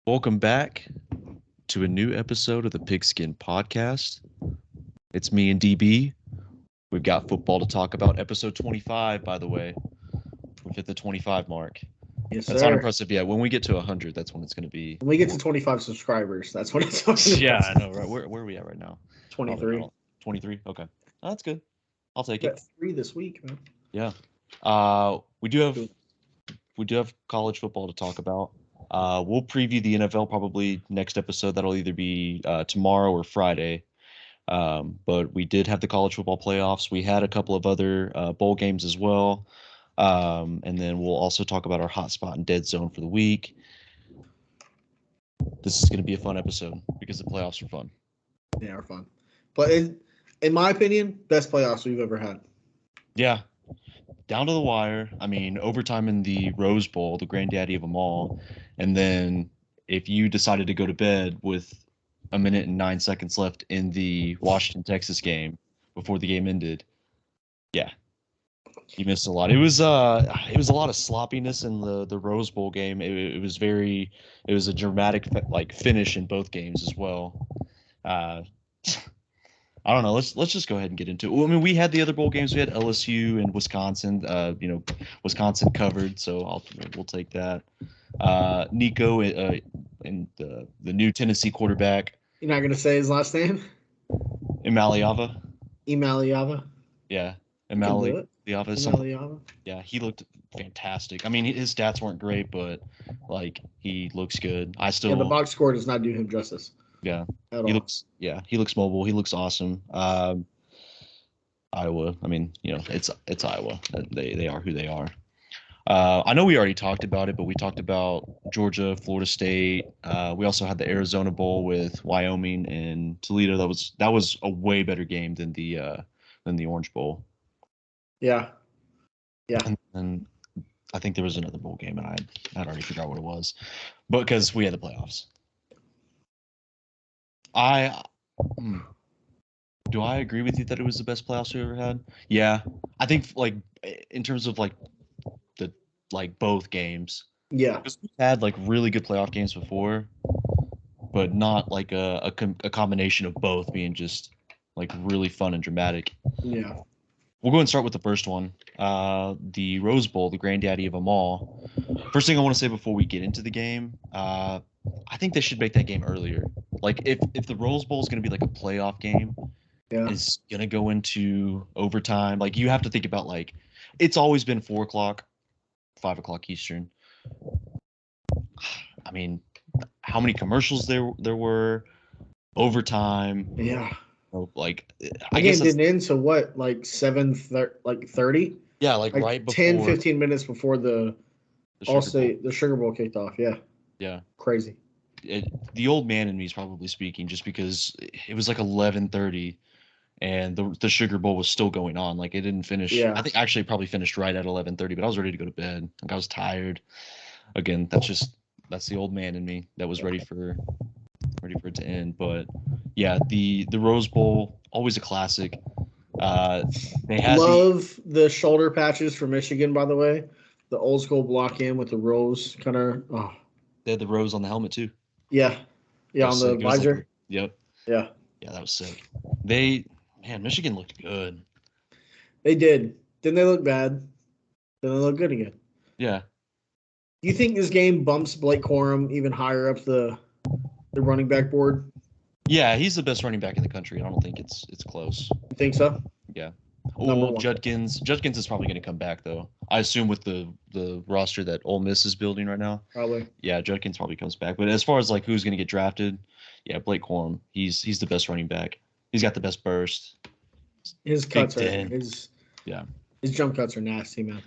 Welcome back to a new episode of the PigSkin podcast. It's me and DB. We've got football to talk about. Episode 25, by the way. We've hit the 25 mark. Yes, That's sir. not impressive yet. When we get to 100, that's when it's going to be. When we get to 25 subscribers, that's what it's talking about. Yeah, I know, right? Where are we at right now? 23. 23? Okay. That's good. I'll take Got it. 3 this week, man. Yeah. We do have college football to talk about. We'll preview the NFL probably next episode. That'll either be tomorrow or Friday. But we did have the college football playoffs. We had a couple of other bowl games as well. And then we'll also talk about our hotspot and dead zone for the week. This is going to be a fun episode because the playoffs are fun. Yeah, are fun. But in my opinion, best playoffs we've ever had. Yeah. Down to the wire. I mean, overtime in the Rose Bowl, the granddaddy of them all. And then if you decided to go to bed with a minute and 9 seconds left in the Washington, Texas game before the game ended, yeah, you missed a lot. It was a lot of sloppiness in the Rose Bowl game. It was a dramatic finish in both games as well. I don't know. Let's just go ahead and get into it. Well, I mean, we had the other bowl games. We had LSU and Wisconsin. Wisconsin covered, so we'll take that. Nico and the new Tennessee quarterback. You're not going to say his last name? Imaliava. Yeah. Imaliava. Imaliava. Yeah, he looked fantastic. I mean, his stats weren't great, but he looks good. The box score does not do him justice. Yeah, he looks mobile. He looks awesome. Iowa. I mean, it's Iowa. They are who they are. I know we already talked about it, but we talked about Georgia, Florida State. We also had the Arizona Bowl with Wyoming and Toledo. That was a way better game than the Orange Bowl. Yeah. And I think there was another bowl game, and I'd already forgot what it was, but because we had the playoffs. Do I agree with you that it was the best playoffs we ever had? Yeah, I think in terms of both games. Yeah, because we've had really good playoff games before, but not a combination of both being just really fun and dramatic. Yeah, we'll go and start with the first one, the Rose Bowl, the granddaddy of them all. First thing I want to say before we get into the game, I think they should make that game earlier. If the Rose Bowl is going to be a playoff game, is going to go into overtime. You have to think about it's always been 4 o'clock, 5 o'clock Eastern. I mean, how many commercials there were, overtime. Yeah. I guess didn't end. So what? 7:30. Yeah, right before 10-15 minutes before the Sugar Bowl kicked off. Yeah. Yeah. Crazy. The old man in me is probably speaking, just because it was 11:30 and the Sugar Bowl was still going on. It didn't finish. Yeah. I think actually it probably finished right at 11:30, but I was ready to go to bed. I was tired. Again, that's the old man in me that was ready for it to end. But yeah, the Rose Bowl, always a classic. They had the shoulder patches for Michigan, by the way. The old school block in with the rose kind of. Oh. They had the rose on the helmet too. Yeah, on the visor. Yep. Yeah, that was sick. Michigan looked good. They did. Didn't they look bad? Then they look good again. Yeah. Do you think this game bumps Blake Corum even higher up the running back board? Yeah, he's the best running back in the country. I don't think it's close. You think so? Yeah. Oh, Judkins is probably going to come back though. I assume with the roster that Ole Miss is building right now. Probably. Yeah, Judkins probably comes back. But as far as who's going to get drafted, yeah, Blake Corum. He's the best running back. He's got the best burst. His cuts his jump cuts are nasty, man.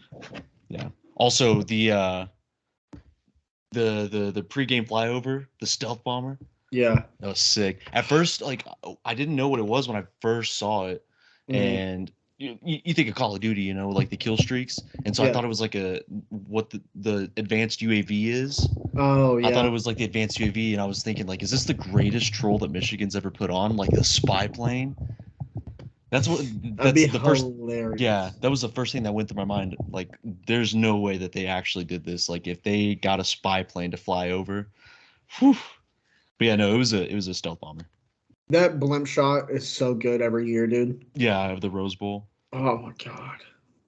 Yeah. Also the pregame flyover, the stealth bomber. Yeah. That was sick. At first, I didn't know what it was when I first saw it. Mm-hmm. And you think of Call of Duty, the kill streaks. And so I thought it was what the advanced UAV is. Oh, yeah. I thought it was the advanced UAV, and I was thinking, is this the greatest troll that Michigan's ever put on? A spy plane? That's the first. Hilarious. Yeah, that was the first thing that went through my mind. There's no way that they actually did this. If they got a spy plane to fly over Whew. But yeah, no, it was a stealth bomber. That blimp shot is so good every year, dude. Yeah, of the Rose Bowl. Oh my god.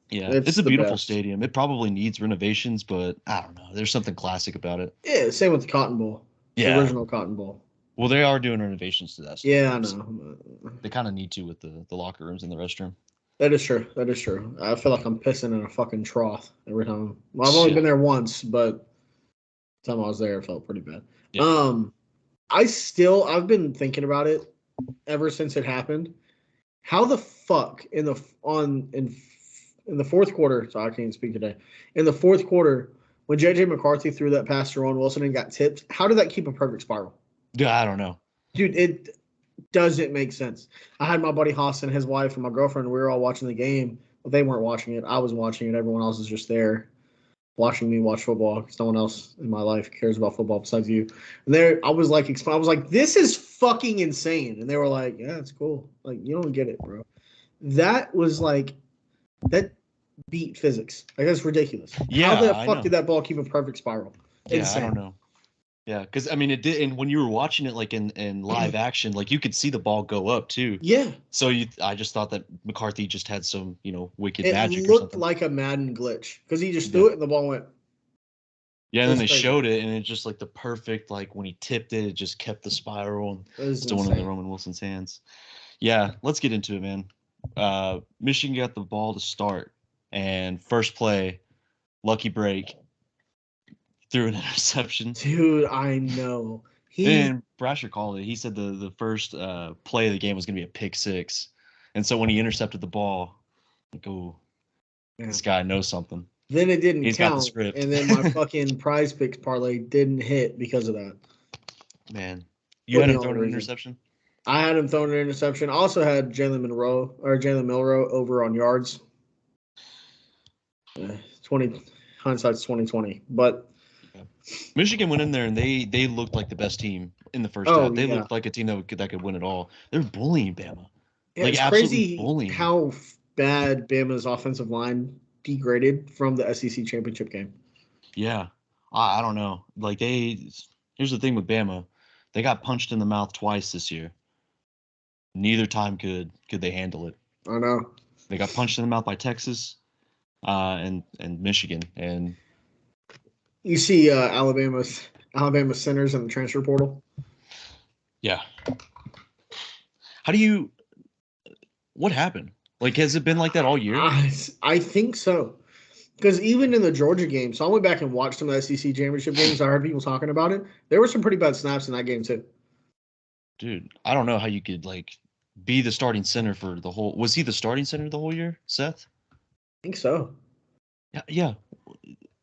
Yeah, it's It's a the beautiful best. stadium. It probably needs renovations, but I don't know. There's something classic about it. Yeah, same with the Cotton Bowl. The Yeah. original Cotton Bowl. Well, they are doing renovations to that Yeah, I stadium. So know. they kind of need to with the locker rooms and the restroom. That is true. That is true. I feel like I'm pissing in a fucking trough every time. Well, I've only Yeah. been there once, but the time I was there, it felt pretty bad. Yeah. I've been thinking about it ever since it happened. How the fuck in the fourth quarter? So I can't speak today. In the fourth quarter, when JJ McCarthy threw that pass to Ron Wilson and got tipped, how did that keep a perfect spiral? Yeah, I don't know. Dude, it doesn't make sense. I had my buddy Haas and his wife and my girlfriend. We were all watching the game, but they weren't watching it. I was watching it. Everyone else is just there watching me watch football because no one else in my life cares about football besides you. And there, I was like, this is fucking insane. And they were like, yeah, it's cool. Like, you don't get it, bro. That was like, that beat physics. Like, that's ridiculous. Yeah, How the I fuck know. did that ball keep a perfect spiral? Yeah, Insane. I don't know. Yeah, because I mean, it did, and when you were watching it like in live action, like you could see the ball go up too. Yeah. So I just thought that McCarthy just had some, wicked It magic or looked something. like a Madden glitch because he just Yeah. threw it and the ball went. Yeah, and It then was they crazy. showed it, and it just like the perfect, like when he tipped it, it just kept the spiral It and was still went in the insane. Roman Wilson's hands. Yeah, let's get into it, man. Michigan got the ball to start, and first play, lucky break, threw an interception. Dude, I know. And Brasher called it. He said the first play of the game was going to be a pick six, and so when he intercepted the ball, like, oh, Yeah. this guy knows something. Then it didn't He's got the count, script. and then my fucking Prize Picks parlay didn't hit because of that. Man, you For had the him only throwing an reason. interception. I had him throwing an interception. I also had Jalen Milrow over on yards. 20 hindsight's 2020, but Michigan went in there and they looked like the best team in the first oh half. They yeah, looked like a team that could win it all. They're bullying Bama, yeah, like it's absolutely crazy bullying. how bad Bama's offensive line degraded from the SEC championship game. Yeah, I don't know. Like here's the thing with Bama, they got punched in the mouth twice this year. Neither time could they handle it. I know. They got punched in the mouth by Texas, and Michigan, and You see Alabama centers in the transfer portal. yeah. How do you? What happened? Like, has it been like that all year? I think so. Because even in the Georgia game, so I went back and watched some of the SEC championship games. I heard people talking about it. There were some pretty bad snaps in that game too. Dude, I don't know how you could like be the starting center for the whole. Was he the starting center the whole year, Seth? I think so. Yeah, yeah.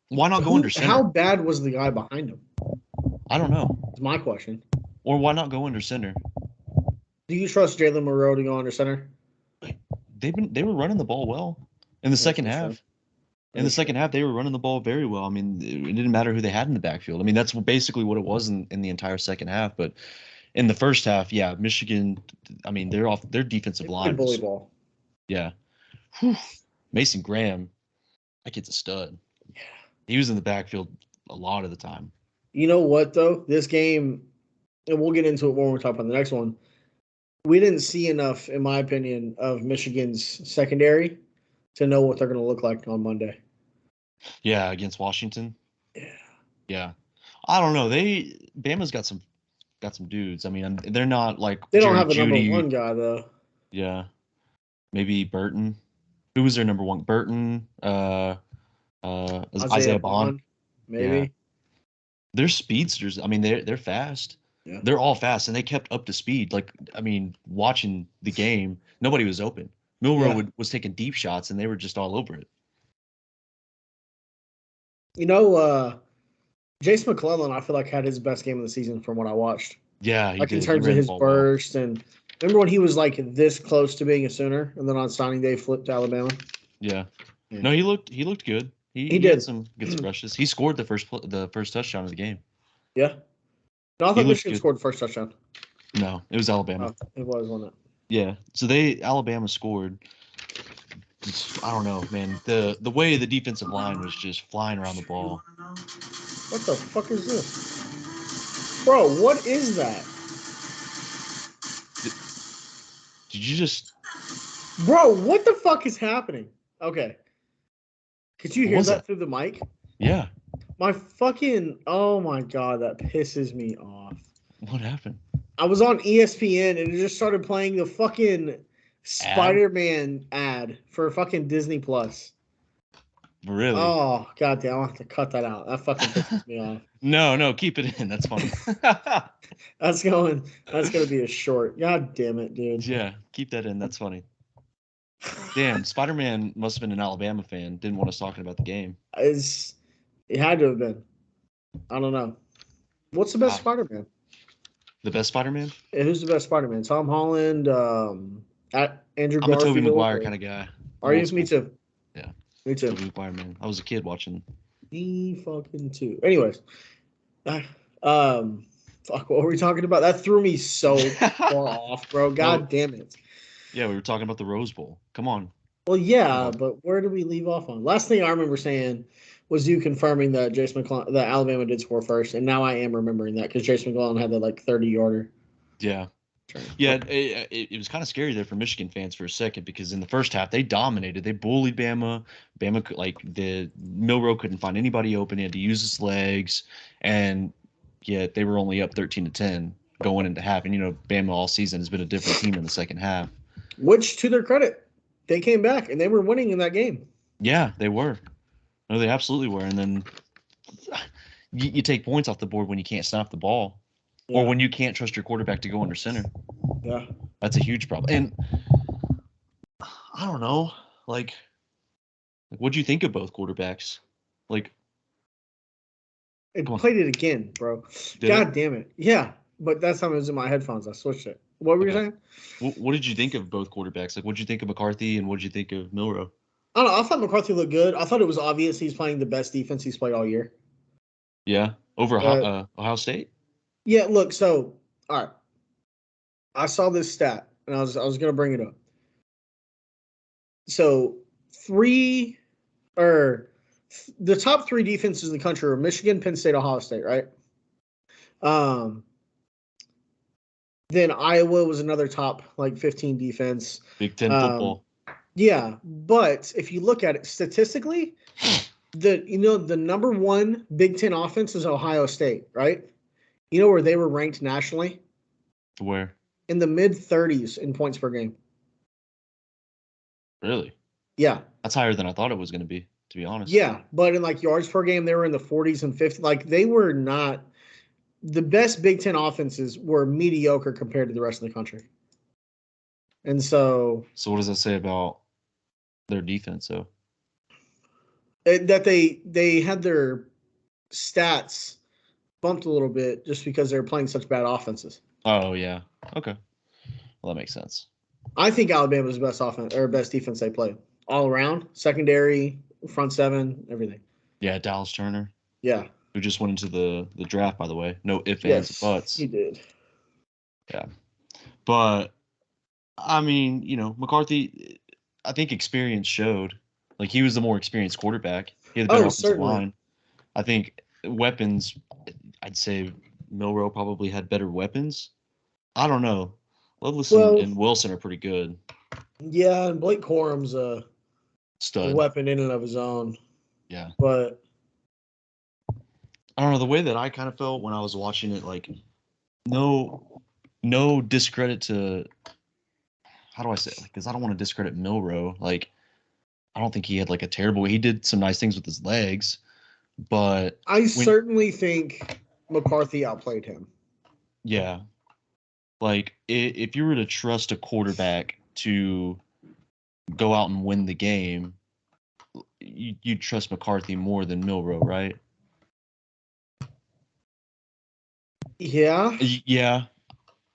Why not go under How center? bad was the guy behind him? I don't know. Is my question. Or why not go under center? Do you trust Jalen Monroe to go under center? They were running the ball well in the second That's true. half. In the second half, they were running the ball very well. I mean, it didn't matter who they had in the backfield. I mean, that's basically what it was in the entire second half. But in the first half, yeah, Michigan. I mean, their defensive They line played bully was, ball. yeah. Whew. Mason Graham, that kid's a stud. He was in the backfield a lot of the time. You know what though? This game, and we'll get into it when we talk about the next one. We didn't see enough, in my opinion, of Michigan's secondary to know what they're going to look like on Monday. Yeah, against Washington. Yeah. Yeah, I don't know. Bama's got some dudes. I mean, they're not like They don't Jerry have a number Jeudy. one guy though. Yeah, maybe Burton. Who was their number one? Burton. Isaiah Bond. Maybe. Yeah, they're speedsters. I mean, they're fast. Yeah. They're all fast, and they kept up to speed. Like, I mean, watching the game, nobody was open. Milrow was taking deep shots, and they were just all over it. You know, Jace McClellan, I feel like had his best game of the season from what I watched. Yeah, he like did. in terms He of ran the his ball burst and remember when he was like this close to being a Sooner, and then on signing day flipped to Alabama. well. Yeah. Yeah. No, he looked good. He did. had some good rushes. He scored the first touchdown of the game. Yeah. No, I He thought looked Michigan good. scored the first touchdown. No, it was Alabama. Oh, it was, wasn't it? Yeah. So Alabama scored. I don't know, man. The way the defensive line was just flying around the ball. What the fuck is this? Bro, what is that? Did you just? Bro, what the fuck is happening? Okay. Could you What hear was that that? through the mic? Yeah. Oh my God, that pisses me off. What happened? I was on ESPN and it just started playing the fucking Ad? Spider-Man ad for fucking Disney Plus. Really? Oh, God damn, I'll have to cut that out. That fucking pisses me off. No, keep it in. That's funny. That's gonna be a short. God damn it, dude. Yeah, keep that in. That's funny. Damn, Spider-Man must have been an Alabama fan. Didn't want us talking about the game. It had to have been. I don't know. What's the best Wow. Spider-Man? The best Spider-Man? Who's the best Spider-Man? Tom Holland, Andrew I'm a Tobey Garfield. Maguire kind of guy. Are I'm you? old Me school. too. Yeah, Me too. Tobey Maguire, man. I was a kid watching. Me fucking too. Anyways, fuck. What were we talking about? That threw me so far off, bro. God Well, damn it. yeah, we were talking about the Rose Bowl. Come on. Well, Move yeah, on. but where do we leave off on? Last thing I remember saying was you confirming that that Alabama did score first, and now I am remembering that because Jason McClellan had that like 30-yarder. Yeah. Yeah, it was kind of scary there for Michigan fans for a second because in the first half they dominated. They bullied Bama. Like the Milrow couldn't find anybody open. He had to use his legs, and yet they were only up 13-10 going into half. And Bama all season has been a different team in the second half. Which, to their credit, they came back and they were winning in that game. Yeah, they were. No, they absolutely were. And then you take points off the board when you can't snap the ball, or Yeah, when you can't trust your quarterback to go under center. yeah. That's a huge problem. And I don't know, what'd you think of both quarterbacks? Like, It come on, played it again, bro. did it? God damn it. Yeah, but that time it was in my headphones. I switched it. What were you Okay. saying? What did you think of both quarterbacks? Like, what'd you think of McCarthy and what'd you think of Milrow? I don't know. I thought McCarthy looked good. I thought it was obvious he's playing the best defense he's played all year. Yeah, over Uh, Ohio State. yeah, look, so all right. I saw this stat and I was gonna bring it up. So three or the top three defenses in the country are Michigan, Penn State, Ohio State, right? Um, then Iowa was another top like 15 defense. Big Ten Um, football. yeah, but if you look at it statistically, the number one Big Ten offense is Ohio State, right? You know where they were ranked nationally? Where? In the mid 30s in points per game. Really? Yeah. That's higher than I thought it was going to be, to be honest. Yeah, but in like yards per game, they were in the 40s and 50s. Like they were not the best Big Ten offenses were mediocre compared to the rest of the country. And so So what does that say about their defense, though? that they had their stats bumped a little bit just because they were playing such bad offenses. Oh yeah. Okay. Well, that makes sense. I think Alabama's best offense or best defense they played all around, secondary, front seven, everything. Yeah, Dallas Turner, Yeah. who just went into the draft, by the way. No ifs, ands, or Yes, buts. he did. Yeah. But I mean, McCarthy, I think experience showed. Like he was the more experienced quarterback. He had the better Oh, offensive certainly. line. I think weapons. I'd say Milrow probably had better weapons. I don't know. Loveless Well, and Wilson are pretty good. yeah, and Blake Corum's a Stud. weapon in and of his own. Yeah. But I don't know the way that I kind of felt when I was watching it. Like no discredit to. How do I say it? Because I don't want to discredit Milrow. Like I don't think he had like a terrible. He did some nice things with his legs, but I when certainly think McCarthy outplayed him. yeah, like if you were to trust a quarterback to go out and win the game, you'd trust McCarthy more than Milrow, right? Yeah, Yeah,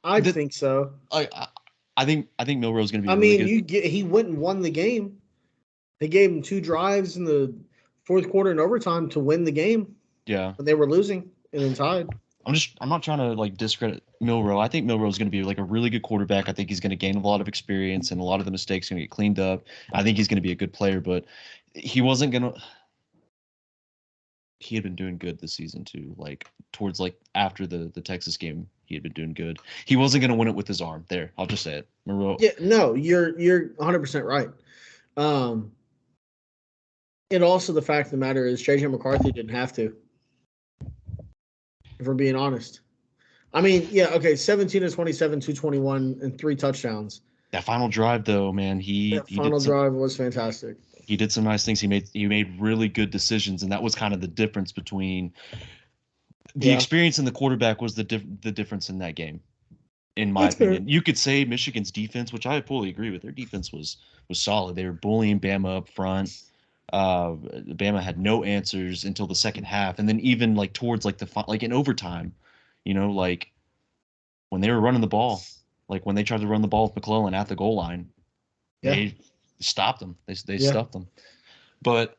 I that think so. I think Milrow's going to be I a really mean, good. he went and won the game. They gave him 2 drives in the fourth quarter and overtime to win the game Yeah, when they were losing and then tied. I'm not trying to like discredit Milrow. I think Milrow's going to be like a really good quarterback. I think he's going to gain a lot of experience and a lot of the mistakes going to get cleaned up. I think he's going to be a good player, but he wasn't going to. he had been doing good this season too. Like towards like after the Texas game, he had been doing good. He wasn't going to win it with his arm. There, I'll just say it. Yeah, no, you're 100% right. And also the fact of the matter is JJ McCarthy didn't have to. If we're being honest. I mean, yeah, okay, 17 to 27, 221, and 3 touchdowns. That final drive, though, man, That final drive was fantastic. He did some nice things. He made really good decisions, and that was kind of the difference between the experience and the quarterback was the difference in that game, in my opinion. You could say Michigan's defense, which I fully agree with. Their defense was solid. They were bullying Bama up front. Bama had no answers until the second half, and then even like towards like like in overtime, like when they were running the ball, like when they tried to run the ball with McClellan at the goal line, they stopped them. They stuffed them. But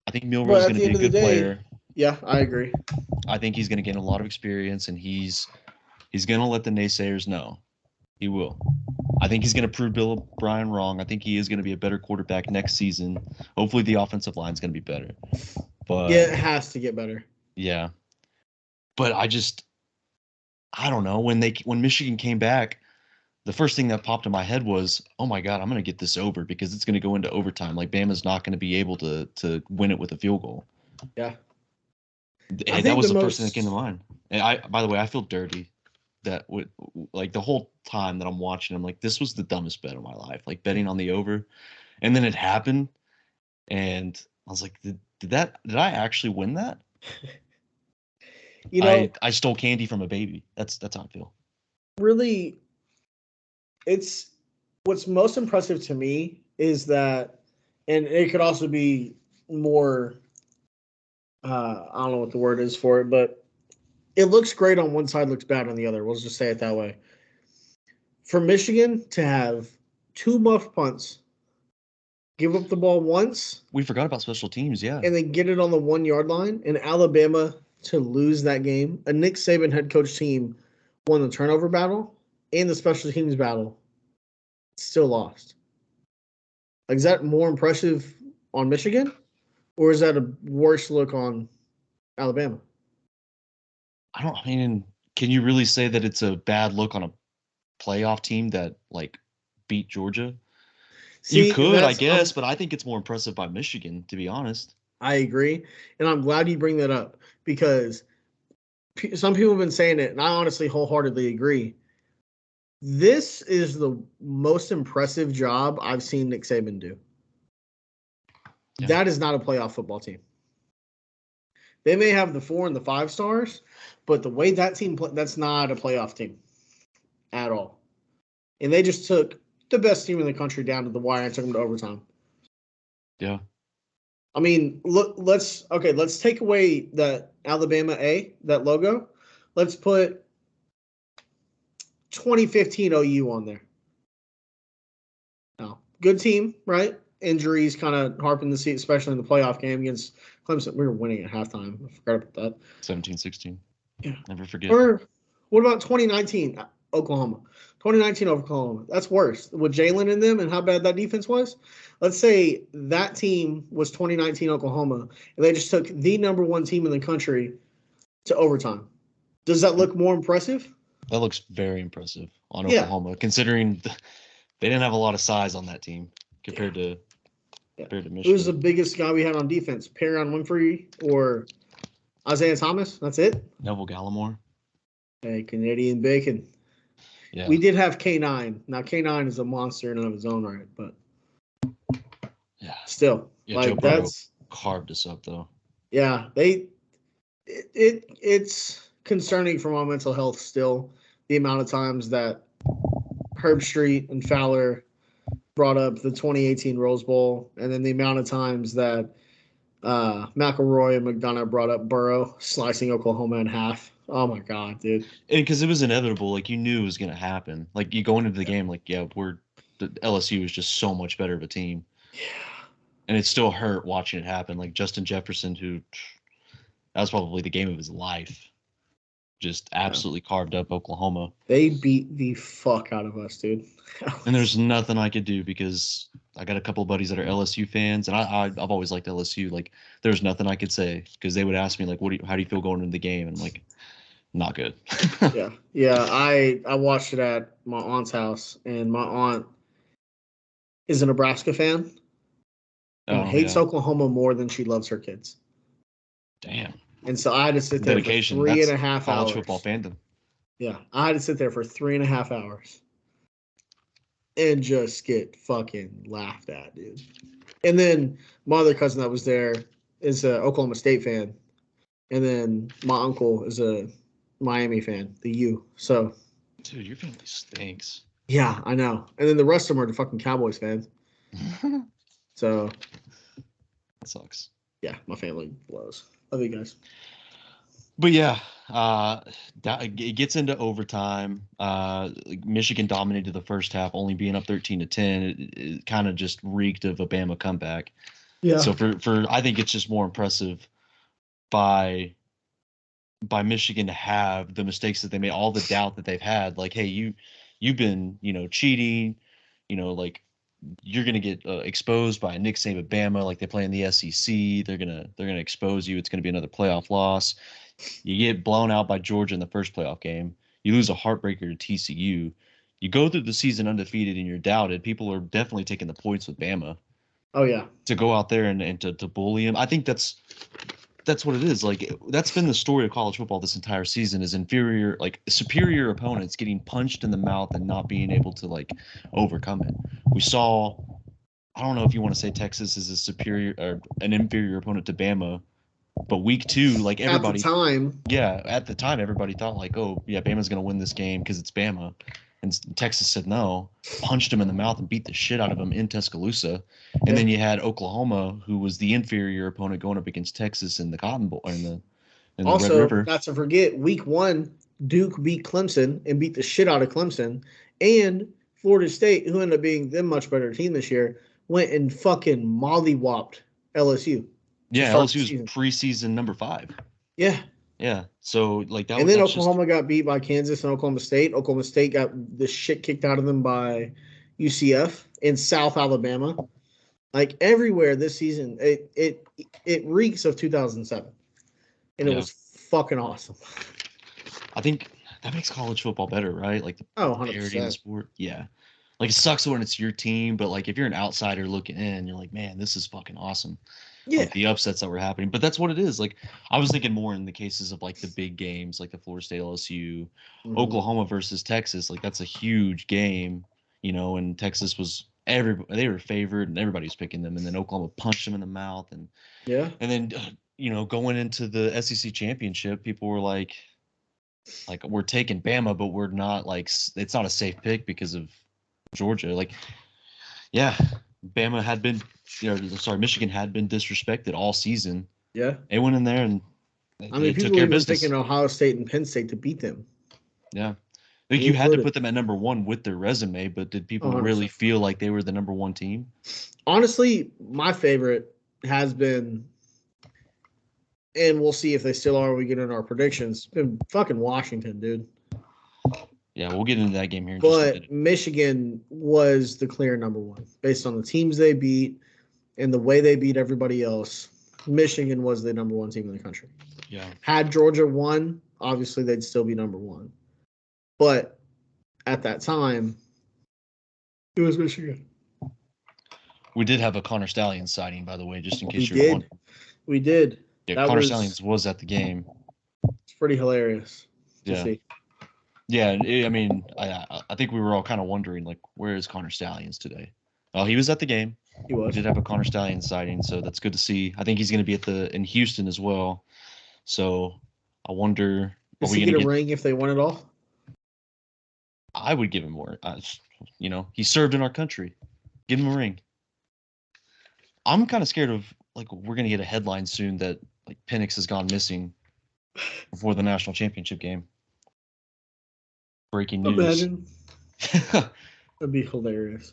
I think Milroe is going to be a good player. Yeah, I agree. I think he's going to gain a lot of experience, and he's going to let the naysayers know. He will. I think he's going to prove Bill O'Brien wrong. I think he is going to be a better quarterback next season. Hopefully, the offensive line is going to be better. But yeah, it has to get better. Yeah, but I don't know. When Michigan came back, the first thing that popped in my head was, oh my God, I'm going to get this over because it's going to go into overtime. Like Bama's not going to be able to win it with a field goal. Yeah. And that was the first thing that came to mind. And by the way, I feel dirty that like the whole time that I'm watching, I'm like, this was the dumbest bet of my life, like betting on the over. And then it happened. And I was like, did I actually win that? I stole candy from a baby. That's how I feel. Really, it's what's most impressive to me is that, and it could also be more, I don't know what the word is for it, but it looks great on one side, looks bad on the other. We'll just say it that way. For Michigan to have 2 muff punts, give up the ball once. We forgot about special teams, yeah. And then get it on the 1-yard line. And Alabama to lose that game. A Nick Saban head coach team won the turnover battle and the special teams battle. Still lost. Like, is that more impressive on Michigan? Or is that a worse look on Alabama? I mean, can you really say that it's a bad look on a playoff team that like beat Georgia? See, you could, I guess, but I think it's more impressive by Michigan, to be honest. I agree, and I'm glad you bring that up because some people have been saying it, and I honestly wholeheartedly agree. This is the most impressive job I've seen Nick Saban do. Yeah. That is not a playoff football team. They may have the 4 and the 5 stars, but the way that team that's not a playoff team at all. And they just took the best team in the country down to the wire and took them to overtime. Yeah. I mean, look, let's take away that Alabama A, that logo. Let's put 2015 OU on there. Now, good team, right? Injuries kind of harping the seat, especially in the playoff game against Clemson. We were winning at halftime. I forgot about that. 17-16. Yeah. Never forget. Or what about 2019 Oklahoma? 2019 Oklahoma. That's worse. With Jalen in them and how bad that defense was. Let's say that team was 2019 Oklahoma, and they just took the number 1 team in the country to overtime. Does that look more impressive? That looks very impressive on Oklahoma, considering they didn't have a lot of size on that team compared to Michigan. Who's the biggest guy we had on defense? Perrion Winfrey or Isaiah Thomas? That's it? Neville Gallimore. Hey, Canadian bacon. Yeah. We did have K9. Now, K9 is a monster in and of his own right, but still. Yeah, like, Joe Burrow carved us up, though. Yeah, it's concerning for my mental health still, the amount of times that Herb Street and Fowler brought up the 2018 Rose Bowl, and then the amount of times that McElroy and McDonough brought up Burrow slicing Oklahoma in half. Oh my God, dude! And because it was inevitable, like you knew it was going to happen. Like you going into the game, like the LSU is just so much better of a team. Yeah. And it still hurt watching it happen. Like Justin Jefferson, that was probably the game of his life, just absolutely carved up Oklahoma. They beat the fuck out of us, dude. And there's nothing I could do because I got a couple of buddies that are LSU fans, and I've always liked LSU. Like, there's nothing I could say because they would ask me like, how do you feel going into the game? And I'm like, not good. Yeah, yeah. I watched it at my aunt's house, and my aunt is a Nebraska fan and Oh hates yeah, Oklahoma more than she loves her kids. damn And so I had to sit there for dedication. three and That's a half college football hours. fandom. Yeah, I had to sit there for 3.5 hours and just get fucking laughed at, dude. And then my other cousin that was there is a Oklahoma State fan, and then my uncle is a Miami fan, the U. So Dude, your family stinks. yeah, I know. And then the rest of them are the fucking Cowboys fans. That So sucks. yeah, my family blows. Love you guys. But yeah, it gets into overtime. Michigan dominated the first half, only being up 13-10. It kind of just reeked of a Bama comeback. Yeah. So for I think it's just more impressive by Michigan to have the mistakes that they made, all the doubt that they've had. Like, hey, you've been cheating, like you're gonna get exposed by Nick Saban Bama, like they play in the SEC. They're gonna expose you. It's gonna be another playoff loss. You get blown out by Georgia in the first playoff game. You lose a heartbreaker to TCU. You go through the season undefeated and you're doubted. People are definitely taking the points with Bama Oh yeah. to go out there and to bully him. I think that's what it is. Like, that's been the story of college football this entire season, is superior opponents getting punched in the mouth and not being able to like overcome it. We saw, I don't know if you want to say Texas is a superior or an inferior opponent to Bama, but week 2, like At the everybody, time, yeah, at the time everybody thought like, oh yeah, Bama's gonna win this game because it's Bama, and Texas said no, punched him in the mouth and beat the shit out of him in Tuscaloosa, and yeah. then you had Oklahoma, who was the inferior opponent, going up against Texas in the Cotton Bowl in the Red Also, River. not to forget, week 1, Duke beat Clemson and beat the shit out of Clemson, and Florida State, who ended up being the much better team this year, went and fucking mollywopped LSU to Yeah, start the LSU was season. preseason number 5. Yeah. Yeah, so like And then that's just, Oklahoma got beat by Kansas and Oklahoma State. Oklahoma State got the shit kicked out of them by UCF in South Alabama. Like everywhere this season, it reeks of 2007, and it yeah. was fucking awesome. I think that makes college football better, right? Like the Oh, parity in the 100%. sport. Yeah. Like, it sucks when it's your team, but like if you're an outsider looking in, you're like, man, this is fucking awesome. Yeah. Like the upsets that were happening. But that's what it is. Like, I was thinking more in the cases of like the big games, like the Florida State LSU, Mm-hmm. Oklahoma versus Texas. Like, that's a huge game, and Texas was they were favored and everybody was picking them, and then Oklahoma punched them in the mouth, Yeah. and then going into the SEC championship, people were like we're taking Bama, but we're not, like, it's not a safe pick because of Georgia. Like, yeah, Bama had been, Michigan had been disrespected all season. Yeah. They went in there and I they mean, took people care were of even business. picking Ohio State and Penn State to beat them. Yeah, like Me you had to included. put them at number 1 with their resume, but did people really 100%. feel like they were the number 1 team? Honestly, my favorite has been, and we'll see if they still are when we get in our predictions, been fucking Washington, dude. Yeah, we'll get into that game here in just a But minute. Michigan was the clear number 1 based on the teams they beat and the way they beat everybody else. Michigan was the number 1 team in the country. Yeah, Had Georgia won, obviously they'd still be number 1. But at that time, it was Michigan. we did have a Connor Stallions sighting, by the way, just in We case you were did. wondering. We did. Yeah, That Connor was Stallions was at the game. pretty hilarious to Yeah. see. Yeah, I mean, I think we were all kind of wondering, like, where is Connor Stallions today? Well, he was at the game. He We was. did have a Connor Stallions sighting, so that's good to see. I think he's going to be in Houston as well. So I wonder, are Does we he going get to a get? ring if they won it all? I would give him more. He served in our country. Give him a ring. I'm kind of scared of, like, we're going to get a headline soon that like Penix has gone missing before the national championship game. Breaking news. Imagine. That'd be hilarious. Is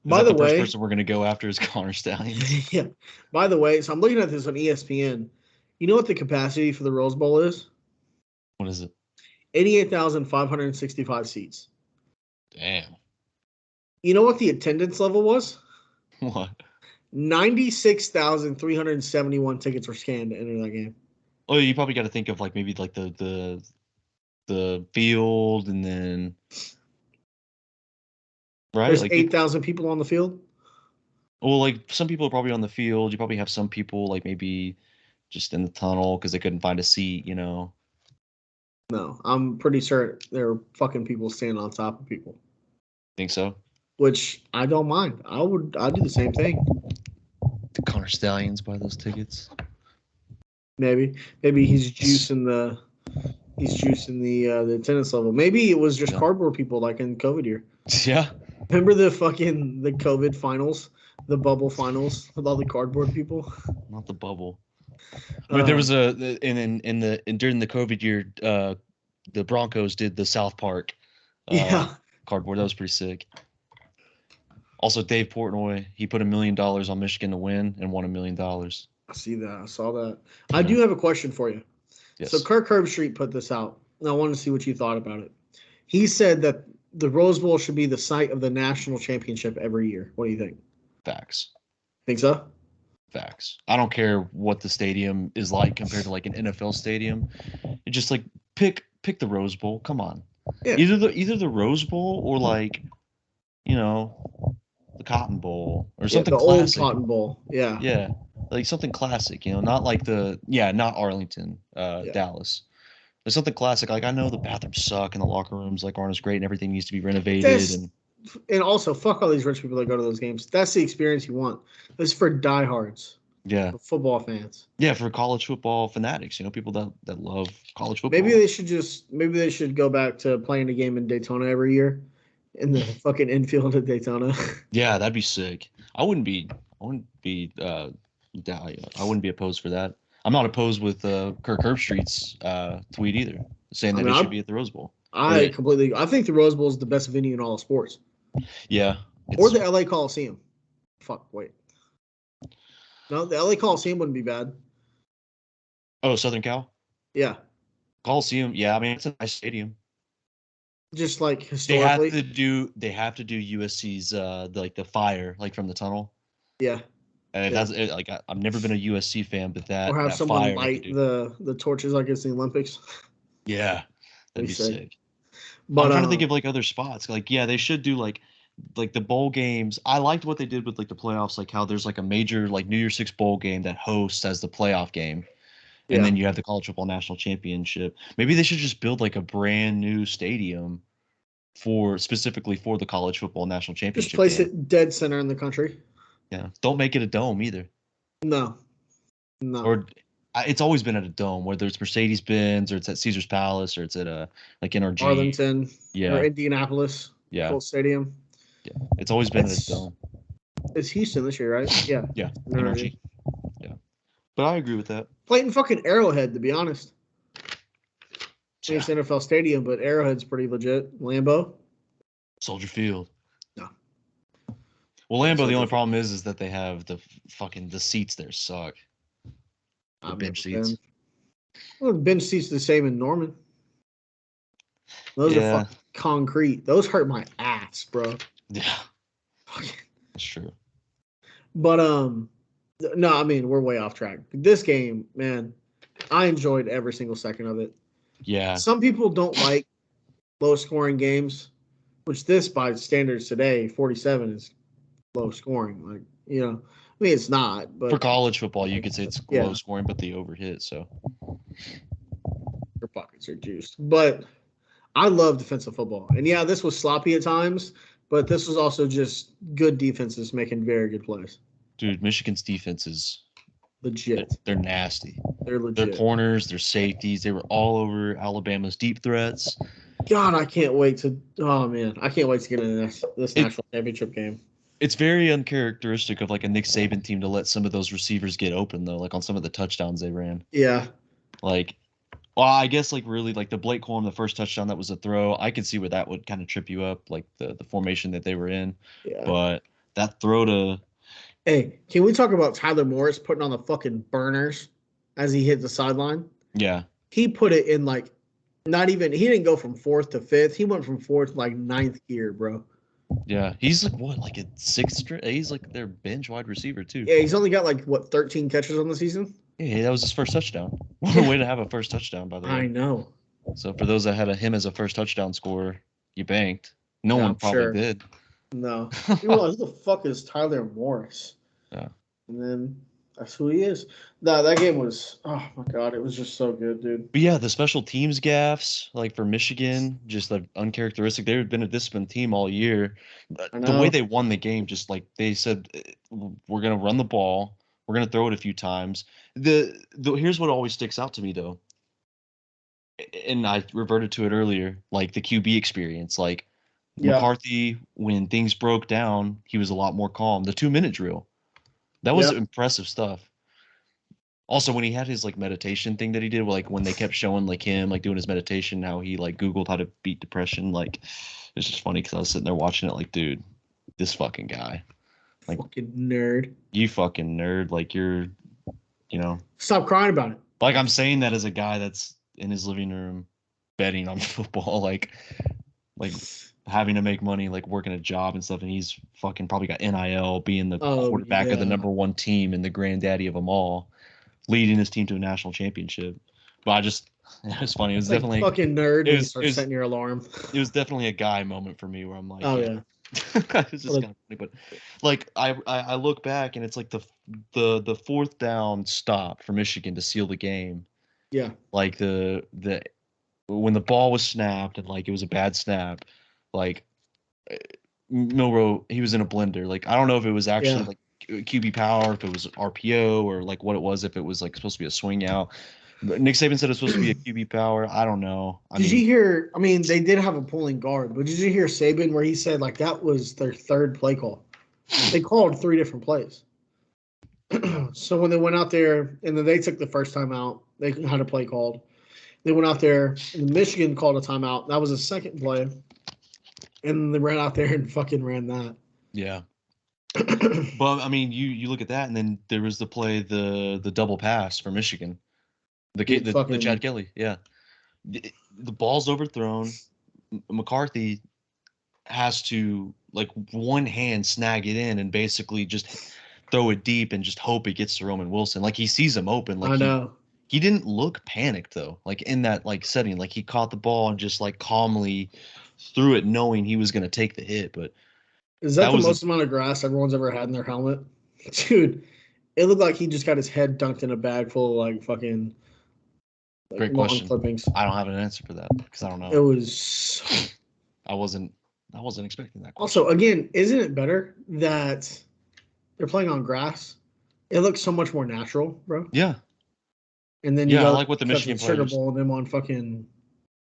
By that the the first way, person we're going to go after is Connor Stallions? yeah. By the way, so I'm looking at this on ESPN. You know what the capacity for the Rose Bowl is? What is it? 88,565 seats. Damn. You know what the attendance level was? What? 96,371 tickets were scanned to enter that game. Oh, you probably got to think of like maybe like the field and then right There's like people. 8,000 people on the field. Well, like some people are probably on the field. You probably have some people like maybe just in the tunnel because they couldn't find a seat. No, I'm pretty sure there are fucking people standing on top of people, Think so? which I don't mind. I'd do the same thing. The Connor Stallions buy those tickets. Maybe he's juicing the attendance level. Maybe it was just Yeah. cardboard people like in COVID year. Yeah. Remember the COVID finals, the bubble finals with all the cardboard people? Not the bubble. But there was during the COVID year, the Broncos did the South Park Yeah, cardboard. That was pretty sick. Also, Dave Portnoy, he put $1 million on Michigan to win and won $1 million. I see that. I saw that. I do have a question for you. Yes. So Kirk Herbstreit put this out, and I wanted to see what you thought about it. He said that the Rose Bowl should be the site of the national championship every year. What do you think? Facts. Think so? Facts. I don't care what the stadium is like compared to like an NFL stadium. It's just like pick the Rose Bowl. Come on. Yeah. Either the Rose Bowl or like, the Cotton Bowl or something the classic. old Cotton Bowl. Yeah. Yeah. Like something classic, not like not Arlington, Dallas. There's something classic. Like I know the bathrooms suck and the locker rooms like aren't as great and everything needs to be renovated And also, fuck all these rich people that go to those games. That's the experience you want. This is for diehards. Yeah. For football fans. Yeah, for college football fanatics, people that love college football. Maybe they should go back to playing a game in Daytona every year, in the fucking infield of Daytona. Yeah, that'd be sick. I wouldn't be opposed for that. I'm not opposed with Kirk Herbstreit's tweet either, saying that it should be at the Rose Bowl. I think the Rose Bowl is the best venue in all of sports. Yeah. Or the LA Coliseum. Fuck, wait. No, the LA Coliseum wouldn't be bad. Oh, Southern Cal? Yeah. Coliseum, yeah, I mean it's a nice stadium. Just like historically. They have to do USC's the fire, like from the tunnel. Yeah. And I've never been a USC fan, but that or have that someone fire light the torches like it's the Olympics. Yeah. That'd be sick. But I'm trying to think of like other spots. Like, yeah, they should do like the bowl games. I liked what they did with like the playoffs, like how there's like a major like New Year's Six bowl game that hosts as the playoff game. And then you have the college football national championship. Maybe they should just build like a brand new stadium specifically for the college football national championship. Just place it dead center in the country. Yeah. Don't make it a dome either. No. Or it's always been at a dome, whether it's Mercedes-Benz or it's at Caesar's Palace or it's at like NRG. Arlington. Or Indianapolis. Yeah. Full stadium. Yeah. It's always been at a dome. It's Houston this year, right? Yeah. Yeah. NRG. Yeah. But I agree with that. Played in fucking Arrowhead, to be honest. It's NFL Stadium, but Arrowhead's pretty legit. Lambeau. Soldier Field. No. Well, Lambeau, the only problem is that they have the seats there suck. The bench seats. Well, the bench seats are the same in Norman. Those are fucking concrete. Those hurt my ass, bro. Yeah. That's true. But no, I mean we're way off track. This game, man, I enjoyed every single second of it. Yeah. Some people don't like low scoring games, which this by standards today, 47 is low scoring. Like, I mean it's not, but for college football you could say it's low scoring, but they overhit, so your pockets are juiced. But I love defensive football. And yeah, this was sloppy at times, but this was also just good defenses making very good plays. Dude, Michigan's defense is legit. They're nasty. They're legit. Their corners, their safeties, they were all over Alabama's deep threats. God, I can't wait to get into this national championship game. It's very uncharacteristic of like a Nick Saban team to let some of those receivers get open though, like on some of the touchdowns they ran. Yeah. Like, well, I guess like really like the Blake Corum, the first touchdown that was a throw, I could see where that would kind of trip you up, like the formation that they were in. Yeah. But that throw to Hey, can we talk about Tyler Morris putting on the fucking burners as he hit the sideline? Yeah. He put it in like he didn't go from fourth to fifth. He went from fourth to like ninth gear, bro. Yeah, he's like what, like a sixth straight? He's like their bench wide receiver too. Yeah, he's only got like what 13 catches on the season. Yeah, that was his first touchdown. What a Yeah, way to have a first touchdown, by the way. I know. So for those that had him as a first touchdown scorer, you banked. No Yeah, one I'm probably sure. did. No, people were like, who the fuck is Tyler Morris? Yeah. And then that's who he is. That game was, oh my god, it was just so good, dude. But yeah, the special teams gaffes, like for Michigan, just like uncharacteristic. They've been a disciplined team all year. But I the way know. they won the game, just like they said, we're gonna run the ball, we're gonna throw it a few times. The here's what always sticks out to me though, and I reverted to it earlier, like the QB experience. Like Yeah, McCarthy, when things broke down, he was a lot more calm. The 2 minute drill, that was yeah. impressive stuff. Also, when he had his like meditation thing that he did, like when they kept showing like him like doing his meditation, how he like Googled how to beat depression, like it's just funny because I was sitting there watching it, like, dude, this fucking guy, like, Fucking nerd. you fucking nerd, like you're, you know, Stop crying about it. like I'm saying that as a guy that's in his living room betting on football, like having to make money, like working a job and stuff, and he's fucking probably got NIL, being the Oh quarterback of the yeah. #1 team and the granddaddy of them all, leading his team to a national championship. But I just, it was funny. It was It's like definitely, fucking nerd it when you was, it start was, setting your alarm. it was definitely a guy moment for me where I'm like, Oh yeah, yeah. it's just What a, kind of funny. But like, I look back and it's like the fourth down stop for Michigan to seal the game. yeah. Like the when the ball was snapped and like it was a bad snap, like Milrow, he was in a blender. Like I don't know if it was actually Yeah. like QB power, if it was RPO or like what it was, if it was like supposed to be a swing out. But Nick Saban said it's supposed to be a QB power. I don't know. I Did you mean, hear? I mean, they did have a pulling guard, but did you hear Saban where he said like that was their third play call? They called three different plays. yeah, So when they went out there and then they took the first time out, they had a play called. They went out there and Michigan called a timeout. That was a second play. And they ran out there and fucking ran that. yeah. But I mean, you look at that, and then there was the play, the double pass for Michigan, Dude, the Chad fucking Kelly, yeah. The ball's overthrown. McCarthy has to like one hand snag it in and basically just throw it deep and just hope it gets to Roman Wilson. Like he sees him open. Like I know. he didn't look panicked though. Like in that like setting, like he caught the ball and just like calmly threw it, knowing he was gonna take the hit. But Is that that the was a most amount of grass everyone's ever had in their helmet? Dude, it looked like he just got his head dunked in a bag full of like fucking like great lawn question. clippings. I don't have an answer for that because I don't It know. was I wasn't I wasn't expecting that question. also again, isn't it better that they're playing on grass? It looks so much more natural, bro. Yeah. And then you Yeah, I go like what the touch the Michigan sugar players. bowl and them on fucking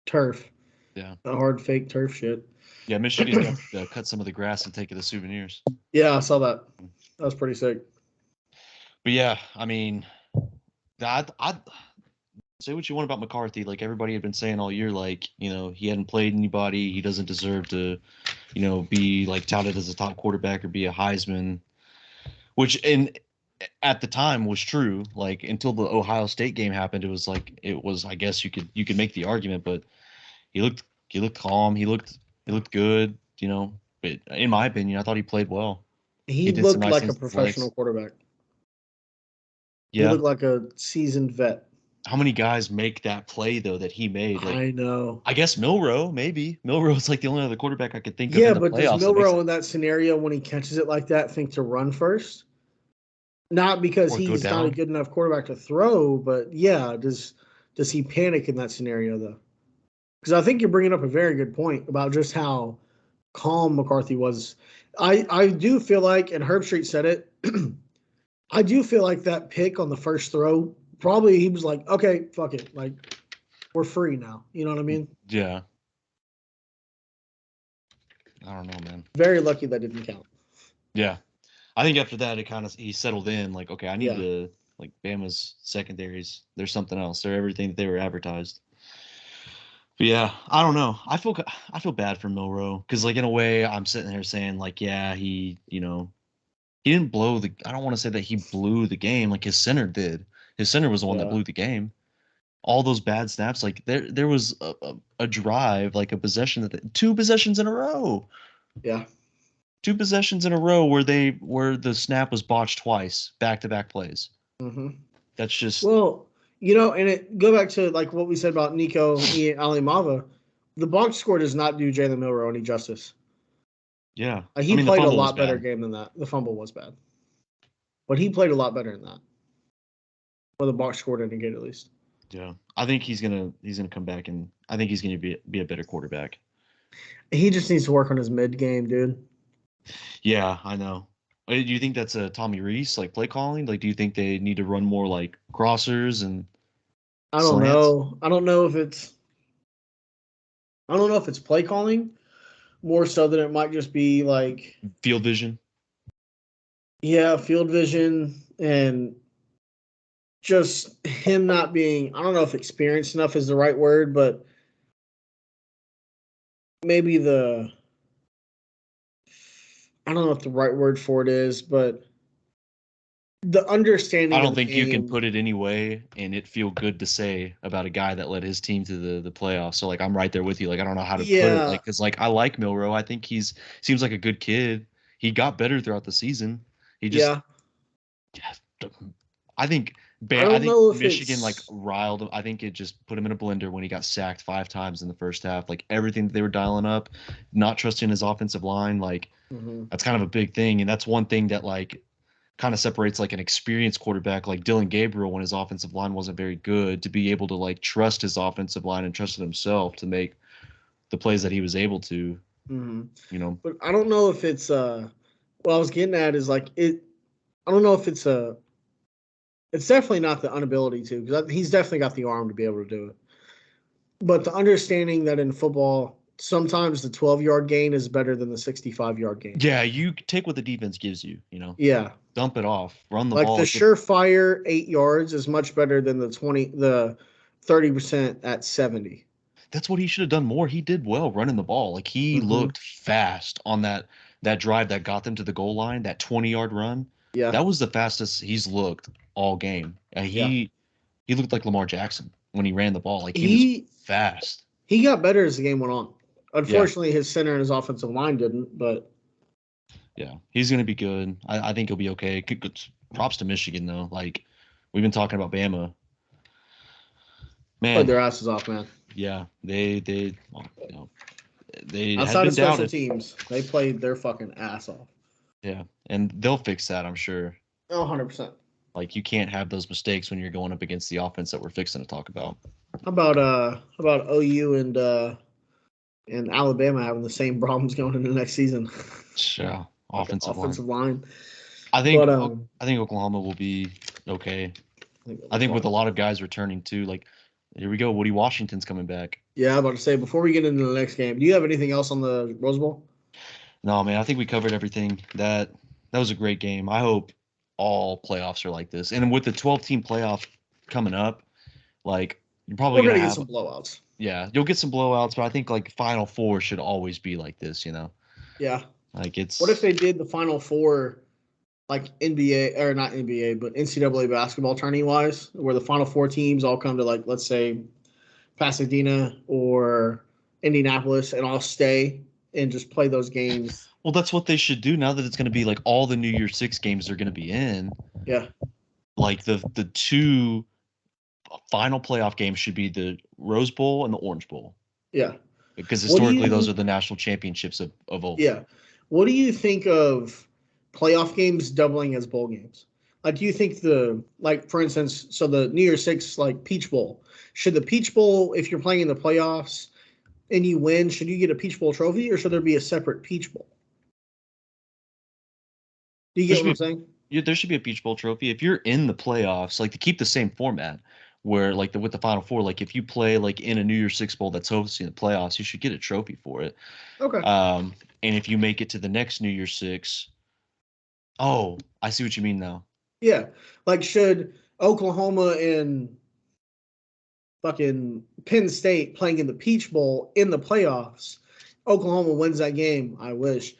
turf, Yeah. the hard fake turf shit. Yeah, Michigan got cut some of the grass and take it as souvenirs. Yeah, I saw that. That was pretty sick. But yeah, I mean, I say what you want about McCarthy. Like everybody had been saying all year, like, he hadn't played anybody. He doesn't deserve to, be like touted as a top quarterback or be a Heisman, which at the time was true. Like until the Ohio State game happened, I guess you could make the argument, but he looked calm. He looked good, But in my opinion, I thought he played well. He He did some looked nice like a things with his legs. professional quarterback. He Yeah. looked like a seasoned vet. How many guys make that play though that he made? Like I know. I guess Milrow, maybe. Milrow's like the only other quarterback I could think of Yeah, in the but does playoffs that makes Milrow it, in that scenario when he catches it like that think to run first? Not because or go he's not a down. good enough quarterback to throw, but yeah, does he panic in that scenario though? Because I think you're bringing up a very good point about just how calm McCarthy was. I do feel like, and Herb Street said it, I do feel like that pick on the first throw, probably he was like, okay, fuck it. Like, we're free now. You know what I mean? Yeah. I don't know, man. Very lucky that didn't count. Yeah. I think after that he settled in, like, okay, I need Yeah. to, like, Bama's secondaries. There's something else. They're everything that they were advertised. But yeah, I don't know. I feel bad for Milrow because, like, in a way, I'm sitting there saying, like, yeah, he didn't blow the. I don't want to say that he blew the game like his center did. His center was the one that Yeah. blew the game. All those bad snaps, like there was a drive, like a possession, two possessions in a row. Yeah. 2 possessions in a row where the snap was botched twice, back-to-back plays. Mm-hmm. That's just Well, and it go back to like what we said about Nico Alimava. The box score does not do Jalen Milrow any justice. yeah. I He mean, the played a fumble was lot better bad. game than that. The fumble was bad, but he played a lot better than that. Or the box score didn't get at least. Yeah. I think he's gonna come back, and I think he's gonna be a better quarterback. He just needs to work on his mid game, dude. Yeah, I know. Do you think that's a Tommy Reese like play calling? Like, do you think they need to run more like crossers and I don't slants? know. I don't know if it's play calling more so than it might just be like, Field vision? yeah, field vision and just him not being, I don't know if experienced enough is the right word, but maybe I don't know if the right word for it is, but the I understanding of don't the think you can game. put it any way and it feel good to say about a guy that led his team to the playoffs. So like I'm right there with you. Like I don't know how to put it. Yeah, Like because like I like Milrow. I think he's seems like a good kid. He got better throughout the season. He just yeah. I think I I don't think know if Michigan like it's, riled him. I think it just put him in a blender when he got sacked 5 times in the first half. Like everything that they were dialing up, not trusting his offensive line. Like mhm. that's kind of a big thing, and that's one thing that like kind of separates like an experienced quarterback like Dylan Gabriel when his offensive line wasn't very good to be able to like trust his offensive line and trust himself to make the plays that he was able to, Mhm. you know. But I don't know if it's what I was getting at is like it. I don't know if it's a. It's definitely not the inability to, because he's definitely got the arm to be able to do it. But the understanding that in football, sometimes the 12-yard gain is better than the 65-yard gain. Yeah, you take what the defense gives you, you know. Yeah, Dump it off, run the like the ball, get surefire 8 yards is much better than the 30% at 70. that's what he should have done more. He did well running the ball. Like he Mm-hmm. looked fast on that drive that got them to the goal line, that 20-yard run. Yeah, That was the fastest he's looked all game. And yeah. he looked like Lamar Jackson when he ran the ball. Like he was He fast. he got better as the game went on. Yeah. Unfortunately, his center and his offensive line didn't. But Yeah. He's gonna be good. I think he'll be okay. Props to Michigan though. Like we've been talking about Bama. played Man, their asses off, man. yeah, well, you know, they had Outside of been special doubted. teams, they played their fucking ass off. Yeah. And they'll fix that, I'm sure. Oh, 100%. Like you can't have those mistakes when you're going up against the offense that we're fixing to talk about. How about OU and Alabama having the same problems going into the next season? Yeah, Fucking offensive line. offensive line. I think But I think Oklahoma will be okay. I think I think with a Oklahoma. lot of guys returning too, like here we go. Woody Washington's coming back. Yeah, I'm about to say before we get into the next game, do you have anything else on the Rose Bowl? No, man, I think we covered everything. That was a great game. I hope all playoffs are like this. And with the 12-team playoff coming up, like you're probably We're gonna gonna get have some blowouts. yeah, you'll get some blowouts, but I think like Final Four should always be like this. You know, Yeah. like What if it's they did the Final Four like NBA or not NBA, but NCAA basketball tourney wise, where the Final Four teams all come to like let's say Pasadena or Indianapolis and all stay and just play those games. well, that's what they should do now that it's going to be like all the New Year's Six games are going to be in. Yeah. Like the two final playoff games should be the Rose Bowl and the Orange Bowl Yeah. because What do historically those are you the national championships of old. yeah. What do you think of playoff games doubling as bowl games? Like do you think the like for instance, so the New Year's Six like Peach Bowl, should the Peach Bowl, if you're playing in the playoffs and you win, should you get a Peach Bowl trophy or should there be a separate Peach Bowl? Do you There get should what I'm be saying? yeah, there should be a Peach Bowl trophy if you're in the playoffs. Like to keep the same format, where like with the Final Four, like if you play like in a New Year's Six bowl that's hosting the playoffs, you should get a trophy for it. Okay. And if you make it to the next New Year's Six, oh, I see what you mean now. Yeah. Like should Oklahoma and fucking Penn State playing in the Peach Bowl in the playoffs, Oklahoma wins that game, I wish.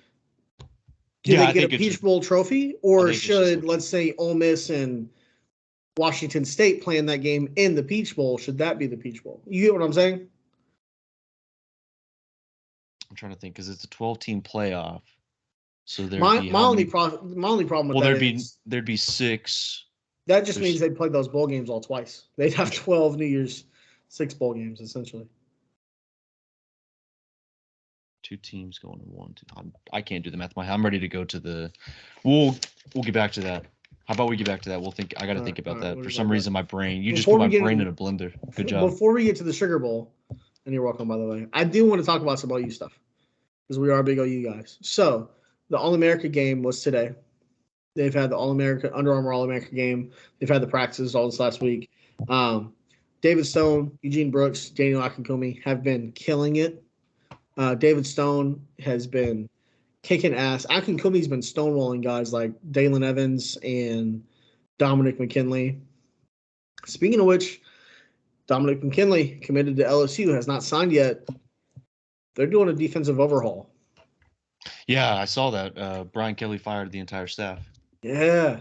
Do Yeah, they I get a think it should. Peach Bowl trophy, I or think it's just should like let's say Ole Miss and Washington State playing that game in the Peach Bowl? Should that be the Peach Bowl? You get what I'm saying? I'm trying to think because it's a 12-team playoff. So there'd My be my how only many? problem my only problem with Well, that there'd is be six. that just means There's they played those bowl games all twice. They'd have 12 New Year's 6 bowl games essentially. two teams going to one. Two. I can't do the math. I'm ready to go to the. We'll get back to that. How about we get back to that? We'll think. I got to think about that. We'll For get some back to reason, my brain. You just Before put we my get brain in, in a blender. Good job. before we get to the Sugar Bowl, and you're welcome by the way, I do want to talk about some OU stuff because we are big OU guys. So the All America game was today. They've had the All America Under Armour All America game. They've had the practices all this last week. David Stone, Eugene Brooks, Daniel Akinkumi have been killing it. David Stone has been kicking ass. Akinkumi's been stonewalling guys like Dalen Evans and Dominic McKinley. Speaking of which, Dominic McKinley committed to LSU, has not signed yet. They're doing a defensive overhaul. Yeah, I saw that. Brian Kelly fired the entire staff. Yeah.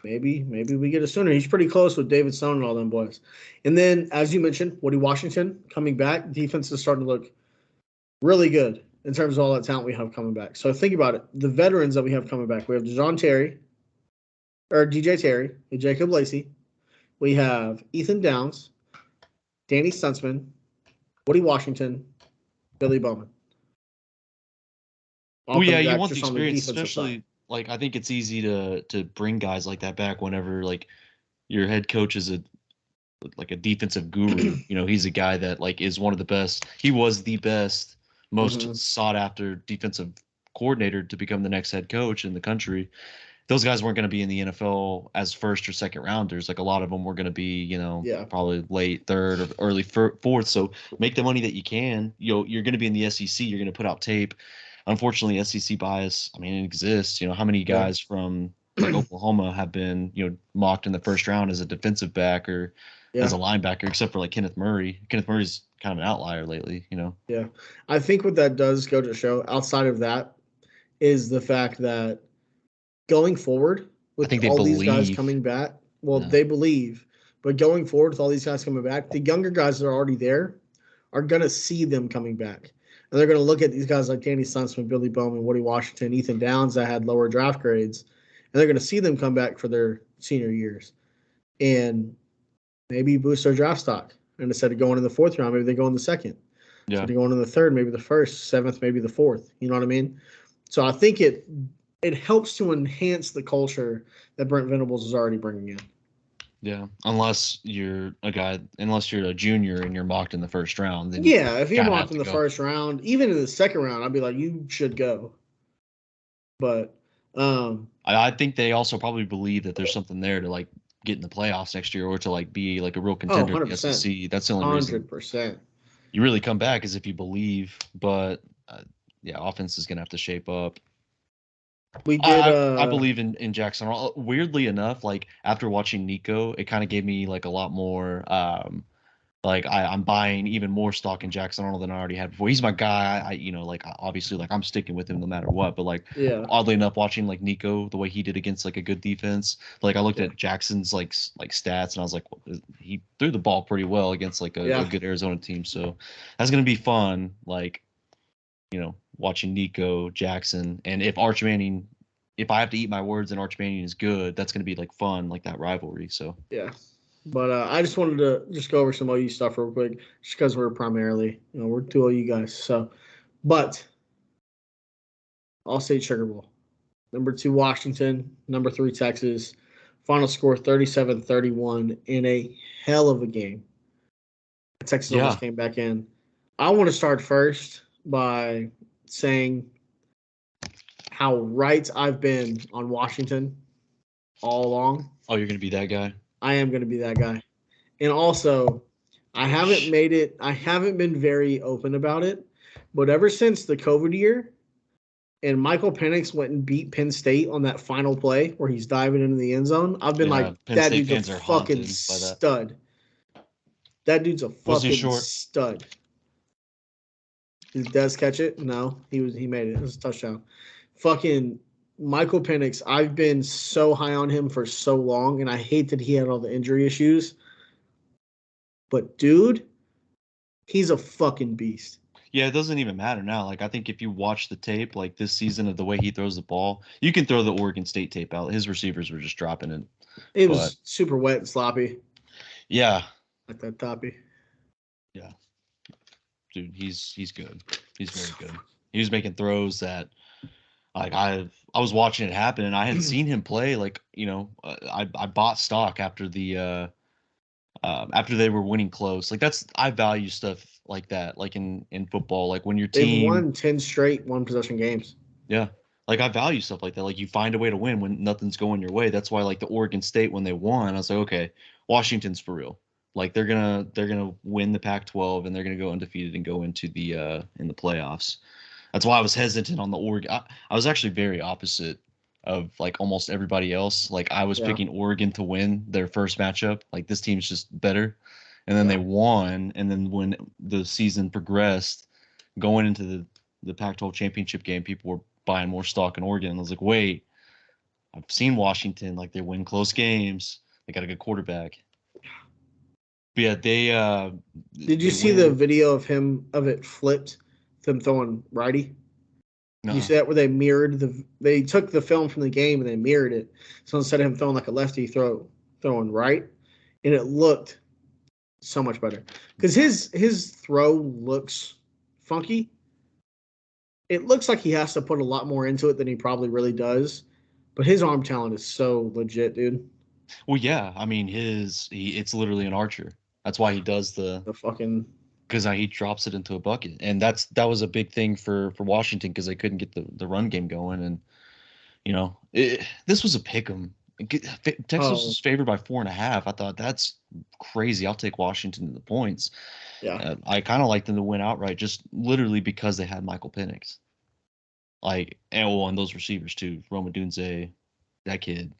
Maybe we get it sooner. He's pretty close with David Stone and all them boys. And then, as you mentioned, Woody Washington coming back. Defense is starting to look really good in terms of all that talent we have coming back. So think about it. The veterans that we have coming back. We have DJ Terry, and Jacob Lacey. We have Ethan Downs, Danny Stunsman, Woody Washington, Billy Bowman. All Well, yeah, coming you back want the just on the experience, defensive side. especially like I think it's easy to bring guys like that back whenever like your head coach is a defensive guru. He's a guy that like is one of the best. He was the best, most sought after defensive coordinator to become the next head coach in the country. Those guys weren't going to be in the NFL as first or second rounders. Like a lot of them were going to be, probably late third or early fourth. So make the money that you can. You're going to be in the SEC. You're going to put out tape. Unfortunately, SEC bias, I mean, it exists. How many guys from like Oklahoma have been, mocked in the first round as a defensive back or as a linebacker, except for like Kenneth Murray. Kenneth Murray's kind of an outlier lately. Yeah. I think what that does go to show outside of that is the fact that going forward with all these guys coming back, they believe, but going forward with all these guys coming back, the younger guys that are already there are going to see them coming back. And they're going to look at these guys like Danny Stunsman, Billy Bowman, Woody Washington, Ethan Downs that had lower draft grades, and they're going to see them come back for their senior years and maybe boost their draft stock. And instead of going in the fourth round, maybe they go in the second. Yeah. Instead of going in the third, maybe the first, seventh, maybe the fourth. You know what I mean? So I think it helps to enhance the culture that Brent Venables is already bringing in. Yeah, unless you're a junior and you're mocked in the first round. Then if you're mocked in the first round, even in the second round, I'd be like, you should go. But I think they also probably believe that there's something there to like get in the playoffs next year or to like be like a real contender in the SEC. That's the only reason. 100%. You really come back is if you believe, but offense is gonna have to shape up. We did. I believe in Jackson. Weirdly enough, like after watching Nico, it kind of gave me like a lot more. Like I'm buying even more stock in Jackson Arnold than I already had before. He's my guy. Like obviously like I'm sticking with him no matter what. But like oddly enough, watching like Nico the way he did against like a good defense, like I looked at Jackson's like stats and I was like, well, he threw the ball pretty well against like a good Arizona team. So that's gonna be fun. Like watching Nico, Jackson, and if Arch Manning, if I have to eat my words and Arch Manning is good, that's going to be like fun, like that rivalry. So yeah, but I just wanted to just go over some OU stuff real quick, just because we're primarily, we're two OU guys. So, but All-State Sugar Bowl, number 2 Washington, number 3 Texas, final score 37-31 in a hell of a game. Texas almost came back in. I want to start first by saying how right I've been on Washington all along. Oh, you're going to be that guy? I am going to be that guy. And also, I haven't been very open about it, but ever since the COVID year and Michael Penix went and beat Penn State on that final play where he's diving into the end zone, I've been like, that dude's a fucking stud. That dude's a fucking stud. He does catch it? No, he made it. It was a touchdown. Fucking Michael Penix, I've been so high on him for so long, and I hate that he had all the injury issues. But dude, he's a fucking beast. Yeah, it doesn't even matter now. Like I think if you watch the tape, like this season of the way he throws the ball, you can throw the Oregon State tape out. His receivers were just dropping it. It But was super wet and sloppy, yeah, like that toppy. yeah, dude, he's good. He's very good. He was making throws that like I was watching it happen, and I had seen him play. Like I bought stock after they were winning close. Like I value stuff like that. Like in football, like when your They've team, won 10 straight one possession games. yeah. Like I value stuff like that. Like you find a way to win when nothing's going your way. That's why like the Oregon State when they won, I was like, okay, Washington's for real. Like they're gonna win the Pac-12 and they're gonna go undefeated and go into the in the playoffs. That's why I was hesitant on the Oregon. I was actually very opposite of like almost everybody else. Like I was Yeah, picking Oregon to win their first matchup. Like this team's just better. And then they yeah. won. And then when the season progressed, going into the Pac-12 championship game, people were buying more stock in Oregon. And I was like, wait, I've seen Washington. Like they win close games. They got a good quarterback. But yeah, Did you they see the win. video of it flipped, them throwing righty? You No, see that where they took the film from the game and they mirrored it. So instead of him throwing like a lefty, throwing right, and it looked so much better because his throw looks funky. It looks like he has to put a lot more into it than he probably really does, but his arm talent is so legit, dude. well, yeah. I mean, it's literally an archer. That's why he does The fucking because he drops it into a bucket, and that was a big thing for Washington because they couldn't get the run game going, and this was a pick 'em. Texas oh was favored by 4.5. I thought that's crazy. I'll take Washington to the points. yeah I kind of like them to win outright, just literally because they had Michael Penix, like and those receivers too, Roma Dunze, that kid.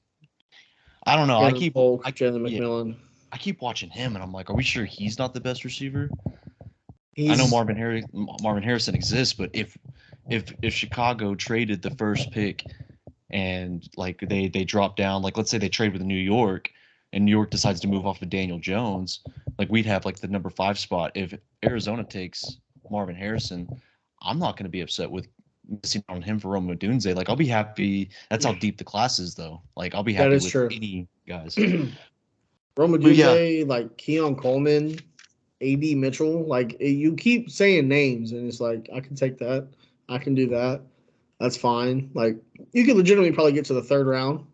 I don't know. Brandon Polk, I Jalen yeah, McMillan. I keep watching him, and I'm like, are we sure he's not the best receiver? I know He's Marvin Harrison exists, but if Chicago traded the first pick and like they drop down, like let's say they trade with New York and New York decides to move off of Daniel Jones, like we'd have like the number 5 spot. If Arizona takes Marvin Harrison, I'm not going to be upset with missing on him for Roma Dunze. Like I'll be happy. That's how deep the class is, though. Like I'll be that happy is with true. any guys. Roma But yeah, Dunze, like Keon Coleman, AD Mitchell, like you keep saying names, and it's like I can take that, I can do that. That's fine. Like you could legitimately probably get to the third round,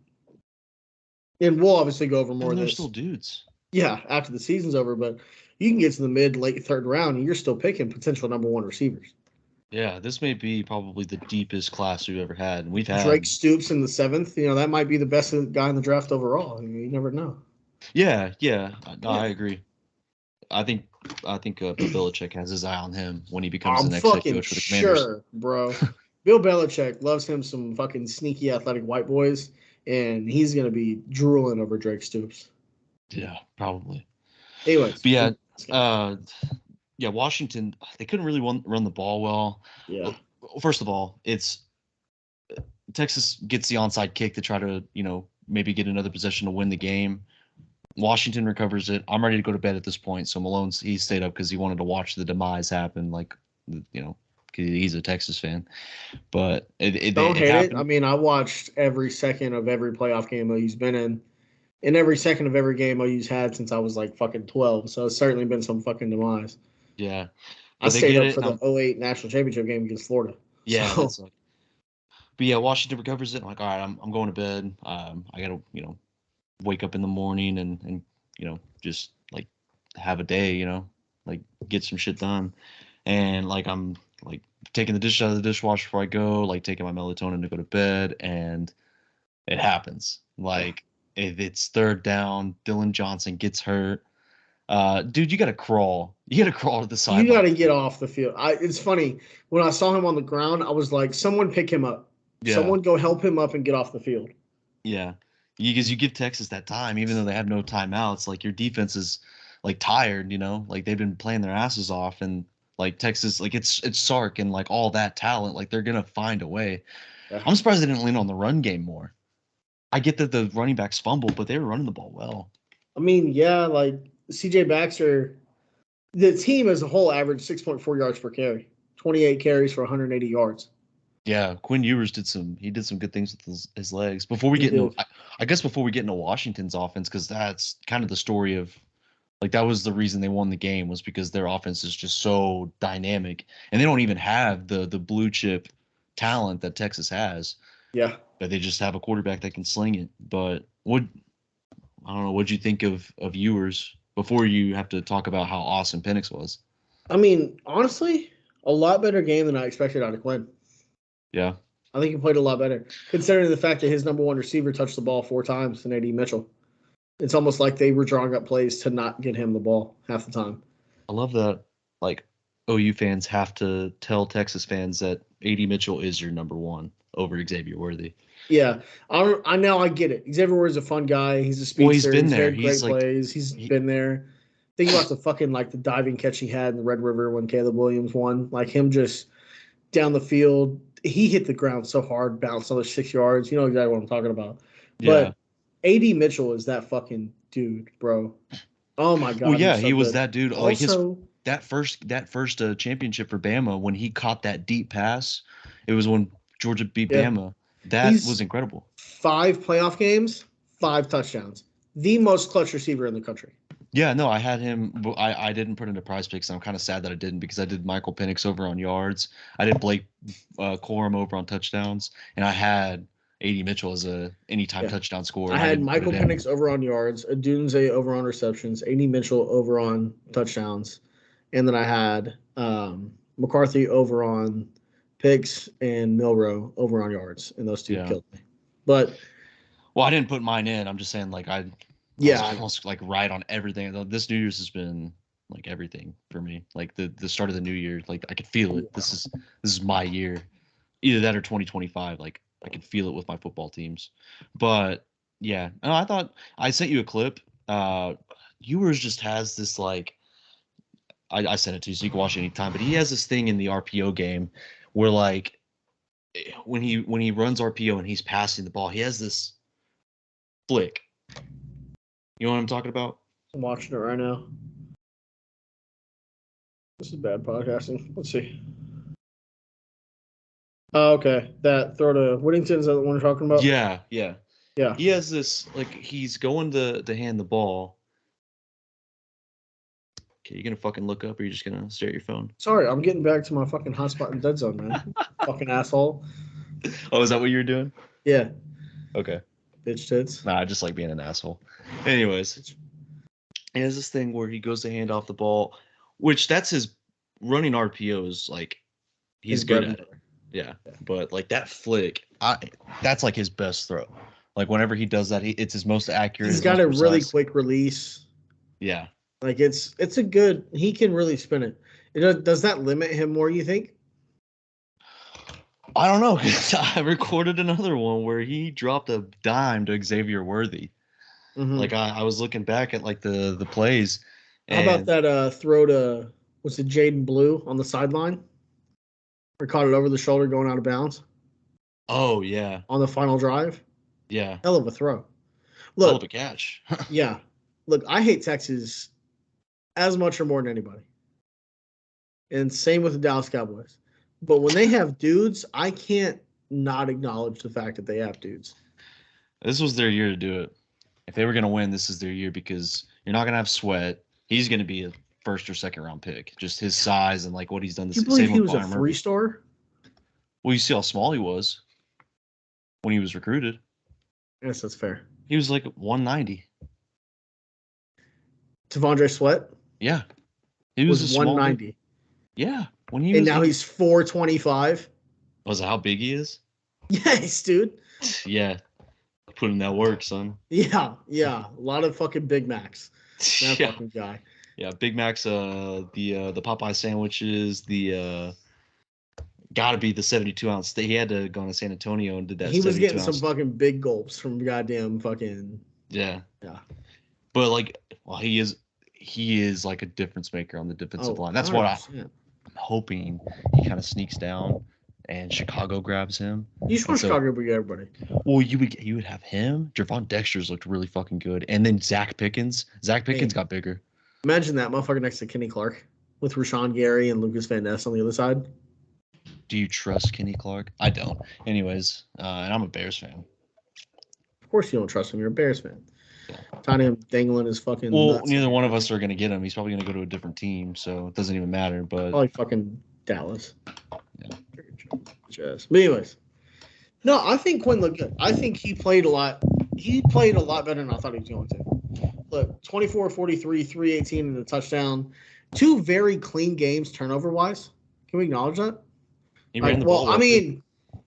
and we'll obviously go over more and of they're still this. dudes. Yeah, after the season's over, but you can get to the mid late third round, and you're still picking potential number one receivers. Yeah, this may be probably the deepest class we've ever had, and we've Drake had. Stoops in the seventh, that might be the best guy in the draft overall. You never know. Yeah, yeah, no, Yeah. I agree. I think Bill Belichick has his eye on him when he becomes the I'm next head fucking coach for the Commanders. sure, bro. Bill Belichick loves him some fucking sneaky athletic white boys, and he's gonna be drooling over Drake Stoops. Yeah, probably. Anyways, But yeah, we're asking. uh, yeah, Washington they couldn't really run the ball well. Yeah, Well, first of all, it's Texas gets the onside kick to try to maybe get another possession to win the game. Washington recovers it. I'm ready to go to bed at this point. So he stayed up because he wanted to watch the demise happen. Like you know, 'cause he's a Texas fan. But don't it hate it. I happened. mean, I watched every second of every playoff game OU's been in, and every second of every game OU's had since I was like fucking 12. So it's certainly been some fucking demise. Yeah, I but they stayed get up it, for and the '08 national championship game against Florida. yeah, So that's like. But yeah, Washington recovers it. I'm like, all right, I'm going to bed. I gotta wake up in the morning and just like have a day, like get some shit done. And like I'm like taking the dish out of the dishwasher before I go, like taking my melatonin to go to bed, and it happens. yeah. Like it's third down. Dylan Johnson gets hurt. Dude, you gotta crawl. You gotta crawl to the You got sideline. to get off the field. It's funny when I saw him on the ground, I was like, "Someone pick him up. Yeah, Someone go help him up and get off the field." yeah. Because you give Texas that time, even though they have no timeouts. Like your defense is like tired. Like they've been playing their asses off, and like Texas, like it's Sark and like all that talent. Like they're gonna find a way. Yeah. I'm surprised they didn't lean on the run game more. I get that the running backs fumbled, but they were running the ball well. I mean, yeah, like CJ Baxter, the team as a whole averaged 6.4 yards per carry, 28 carries for 180 yards. Yeah, Quinn Ewers did some good things with his legs. Before we He get into did. I guess before we get into Washington's offense, because that's kind of the story of like that was the reason they won the game was because their offense is just so dynamic, and they don't even have the blue chip talent that Texas has, Yeah. but they just have a quarterback that can sling it. But what I don't know, what'd you think of Ewers before you have to talk about how awesome Penix was? I mean, honestly, a lot better game than I expected out of Quinn. Yeah. I think he played a lot better, considering the fact that his number one receiver touched the ball 4 times than A.D. Mitchell. It's almost like they were drawing up plays to not get him the ball half the time. I love that like OU fans have to tell Texas fans that AD Mitchell is your number one over Xavier Worthy. Yeah, I know I get it. Xavier Ward's a fun guy. He's a Well, he's speedster. been He's there. made He's great like plays. He's he, been there. Think about the fucking like the diving catch he had in the Red River when Caleb Williams won. Like him just down the field. He hit the ground so hard, bounced another 6 yards. You know exactly what I'm talking about. yeah. But AD Mitchell is that fucking dude, bro. Oh my Well, god, yeah, he's so he was good. that dude. Like his Also, that first championship for Bama when he caught that deep pass, it was when Georgia beat yeah, Bama. That was he's incredible. 5 playoff games, 5 touchdowns. The most clutch receiver in the country. Yeah, no, I had him. But I didn't put into Prize Picks. And I'm kind of sad that I didn't because I did Michael Penix over on yards. I did Blake Corum over on touchdowns, and I had AD Mitchell as a anytime Yeah. touchdown scorer. I And I had didn't put Michael it in. Penix over on yards, Adunze over on receptions, A.D. Mitchell over on touchdowns, and then I had McCarthy over on picks and Milrow over on yards, and those two Yeah. killed me. But Well, I didn't put mine in. I'm just saying, like I was yeah, I know. almost like right on everything. This New Year's has been like everything for me. Like the start of the new year, like I could feel it. This is my year. Either that or 2025. Like I could feel it with my football teams. But yeah, no, I thought I sent you a clip. Ewers just has this like I sent it to you so you can watch it anytime. But he has this thing in the RPO game where like when he runs RPO and he's passing the ball, he has this flick. You know what I'm talking about? I'm watching it right now. This is bad podcasting. Let's see. Oh, okay. That throw to Whittington, is that the one you're talking about? Yeah, yeah. Yeah. He has this like he's going to hand the ball. Okay, you gonna fucking look up or you just gonna stare at your phone? Sorry, I'm getting back to my fucking hotspot and dead zone, man. Fucking asshole. Oh, is that what you're doing? Yeah. Okay. Bitch tits. Nah, I just like being an asshole. Anyways, he has this thing where he goes to hand off the ball, which that's his running RPOs. Like he's His good bread and at it. Yeah, but like that flick, that's like his best throw. Like whenever he does that, it's his most accurate. He's his got most a really precise. quick release. Yeah, Like it's a good. He can really spin it. Does that limit him more? You think? I don't know. 'Cause I recorded another one where he dropped a dime to Xavier Worthy. Like Mm-hmm. I was looking back at like the plays, How about and that throw to was it Jaden Blue on the sideline? Or caught it over the shoulder going out of bounds oh yeah, on the final drive? yeah, Hell of a throw. hell of a Look, catch. yeah. Look, I hate Texas as much or more than anybody. And same with the Dallas Cowboys. But when they have dudes, I can't not acknowledge the fact that they have dudes. This was their year to do it. If they were gonna win, this is their year because you're not gonna have Sweat. He's gonna be a first or second round pick. Just his size and like what he's done. Do you believe Same he with was a Byron Murphy. 3-star? Well, you see how small he was when he was recruited. Yes, that's fair. He was like 190. Tavondre Sweat Yeah, he was was a small dude. 190. Yeah, when he And was now he's 425. was it how big he is? Yes, dude. Yeah, put in that work, son. Yeah, yeah. A lot of fucking Big Macs. That Yeah, fucking guy. yeah. Big Macs, the Popeye sandwiches, the gotta be the 72 ounce. He had to go to San Antonio and did that He was 72 getting some ounce. fucking big gulps from goddamn fucking Yeah, yeah. but like, well, he is like a difference maker on the defensive Oh, line. That's what I'm 100%. hoping. He kind of sneaks down and Chicago grabs him. You just And want so, Chicago to beat everybody. well, you would have him. Javon Dexter's looked really fucking good, and then Zach Pickens. Zach Pickens Hey, got bigger. imagine that motherfucker next to Kenny Clark with Rashawn Gary and Lucas Van Ness on the other side. Do you trust Kenny Clark? I don't. Anyways, and I'm a Bears fan. Of course you don't trust him. You're a Bears fan. Yeah. Tired of him dangling his fucking Well, nuts. neither one of us are going to get him. He's probably going to go to a different team, so it doesn't even matter. But Probably fucking Dallas. yeah. Just. But anyways, no, I think Quinn looked good. I think he played a lot. He played a lot better than I thought he was going to. Look, 24-43, 318 and a touchdown. Two very clean games turnover-wise. Can we acknowledge that? He ran the ball. I mean,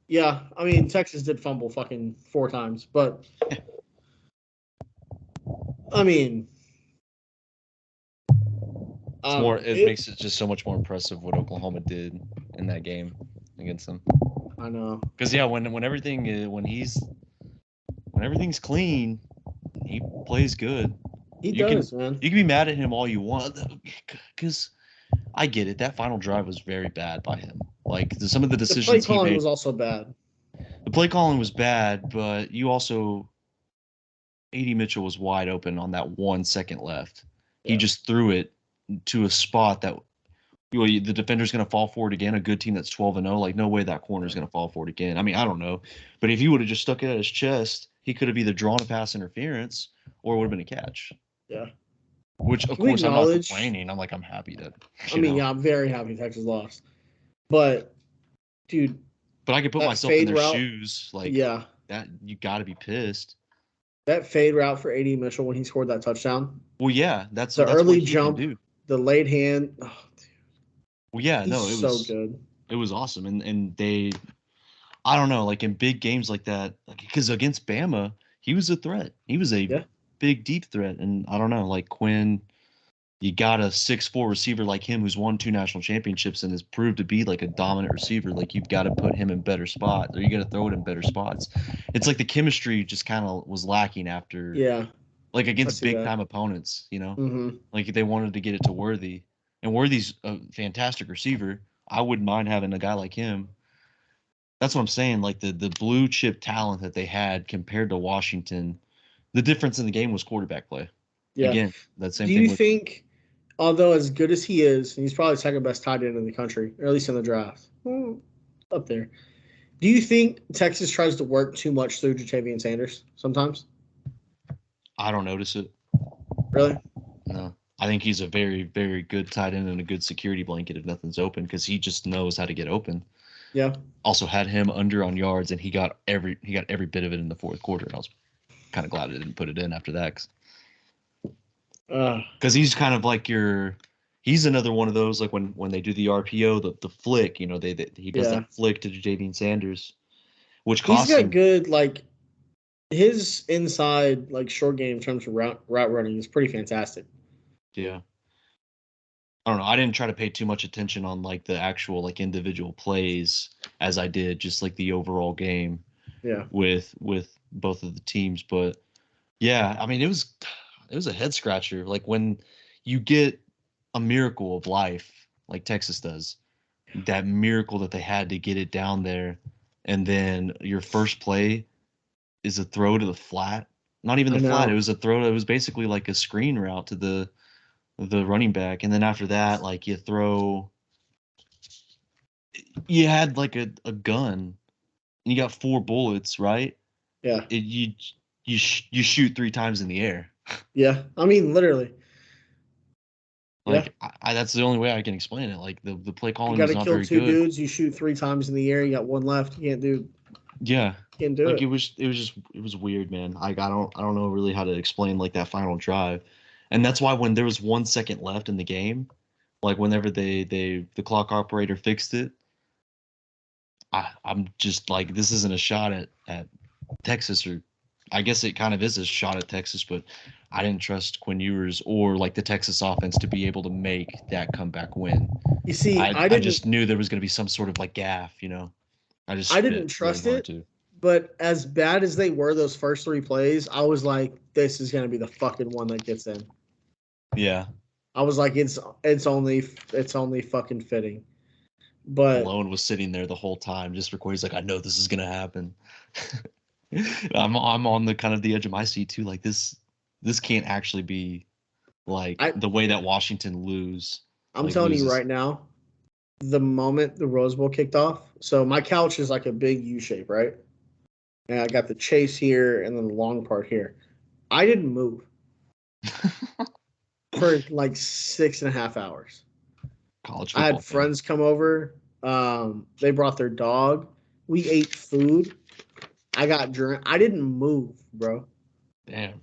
yeah. I mean, Texas did fumble fucking 4 times. But, I mean. It makes it just so much more impressive what Oklahoma did in that game against them. I know. Because, yeah, when everything's clean, he plays good. He does, man. You can be mad at him all you want, because I get it. That final drive was very bad by him. Like, some of the decisions the play calling was also bad. The play calling was bad, but you also A.D. Mitchell was wide open on that 1 second left. Yeah. He just threw it to a spot that the defender's going to fall for it again. A good team that's 12-0, like no way that corner's going to fall for it again. I mean, I don't know, but if he would have just stuck it at his chest, he could have either drawn a pass interference or it would have been a catch. Yeah. Which of course I'm not complaining. I'm happy that. Yeah, I'm very happy Texas lost, but dude. But I could put myself in their shoes. That you got to be pissed. That fade route for A.D. Mitchell when he scored that touchdown. Well, yeah, that's the early jump, the late hand. Oh, dude. Well, yeah, it was so good. It was awesome, and they, I don't know, like in big games like that, because against Bama, he was a threat. He was a big deep threat, and I don't know, like Quinn. You got a 6'4" receiver like him who's won 2 national championships and has proved to be like a dominant receiver. Like you've got to put him in better spots, or you got to throw it in better spots. It's like the chemistry just kind of was lacking after, like against big time opponents. Like they wanted to get it to Worthy, and Worthy's a fantastic receiver. I wouldn't mind having a guy like him. That's what I'm saying. Like the blue chip talent that they had compared to Washington, the difference in the game was quarterback play. Yeah. Again, that same thing. Do you think, although as good as he is, and he's probably the second best tight end in the country, or at least in the draft, up there, do you think Texas tries to work too much through Ja'Tavion Sanders sometimes? I don't notice it. Really? No. I think he's a very, very good tight end and a good security blanket if nothing's open, because he just knows how to get open. Yeah. Also had him under on yards, and he got every bit of it in the fourth quarter. And I was kind of glad I didn't put it in after that. Because he's kind of like he's another one of those, like when they do the RPO, the flick, he does that flick to Ja'Tavion Sanders, which costs him. He's got good, like, his inside, like, short game in terms of route running is pretty fantastic. Yeah. I don't know. I didn't try to pay too much attention on like the actual like individual plays as I did just like the overall game. Yeah. With both of the teams, but yeah, I mean it was a head scratcher. Like when you get a miracle of life like Texas does, that miracle that they had to get it down there, and then your first play is a throw to the flat. Not even the flat. It was a throw. It was basically like a screen route to the running back, and then after that, like you had like a gun, and you got 4 bullets, right? Yeah. You shoot 3 times in the air. Yeah, I mean literally. Like that's the only way I can explain it. Like the play calling was not very good. You got to kill 2 dudes. You shoot 3 times in the air. You got 1 left. You can't do. Yeah. Can't do like it. It was weird, man. Like I don't know really how to explain like that final drive, and that's why when there was 1 second left in the game, like whenever the clock operator fixed it, I'm just like, this isn't a shot at Texas, or I guess it kind of is a shot at Texas, but I didn't trust Quinn Ewers or like the Texas offense to be able to make that comeback win. You see, I just knew there was going to be some sort of like gaff, I didn't trust it, but as bad as they were those first 3 plays, I was like, this is going to be the fucking one that gets in. Yeah. I was like, it's only fucking fitting. But Malone was sitting there the whole time just recording. He's like, I know this is gonna happen. I'm on the kind of the edge of my seat too. Like this can't actually be like the way that Washington lose. I'm telling you right now, the moment the Rose Bowl kicked off. So my couch is like a big U shape, right? And I got the chase here and then the long part here. I didn't move for like 6.5 hours. College I had football fan. friends come over. They brought their dog. We ate food. I got drunk. I didn't move, bro. Damn.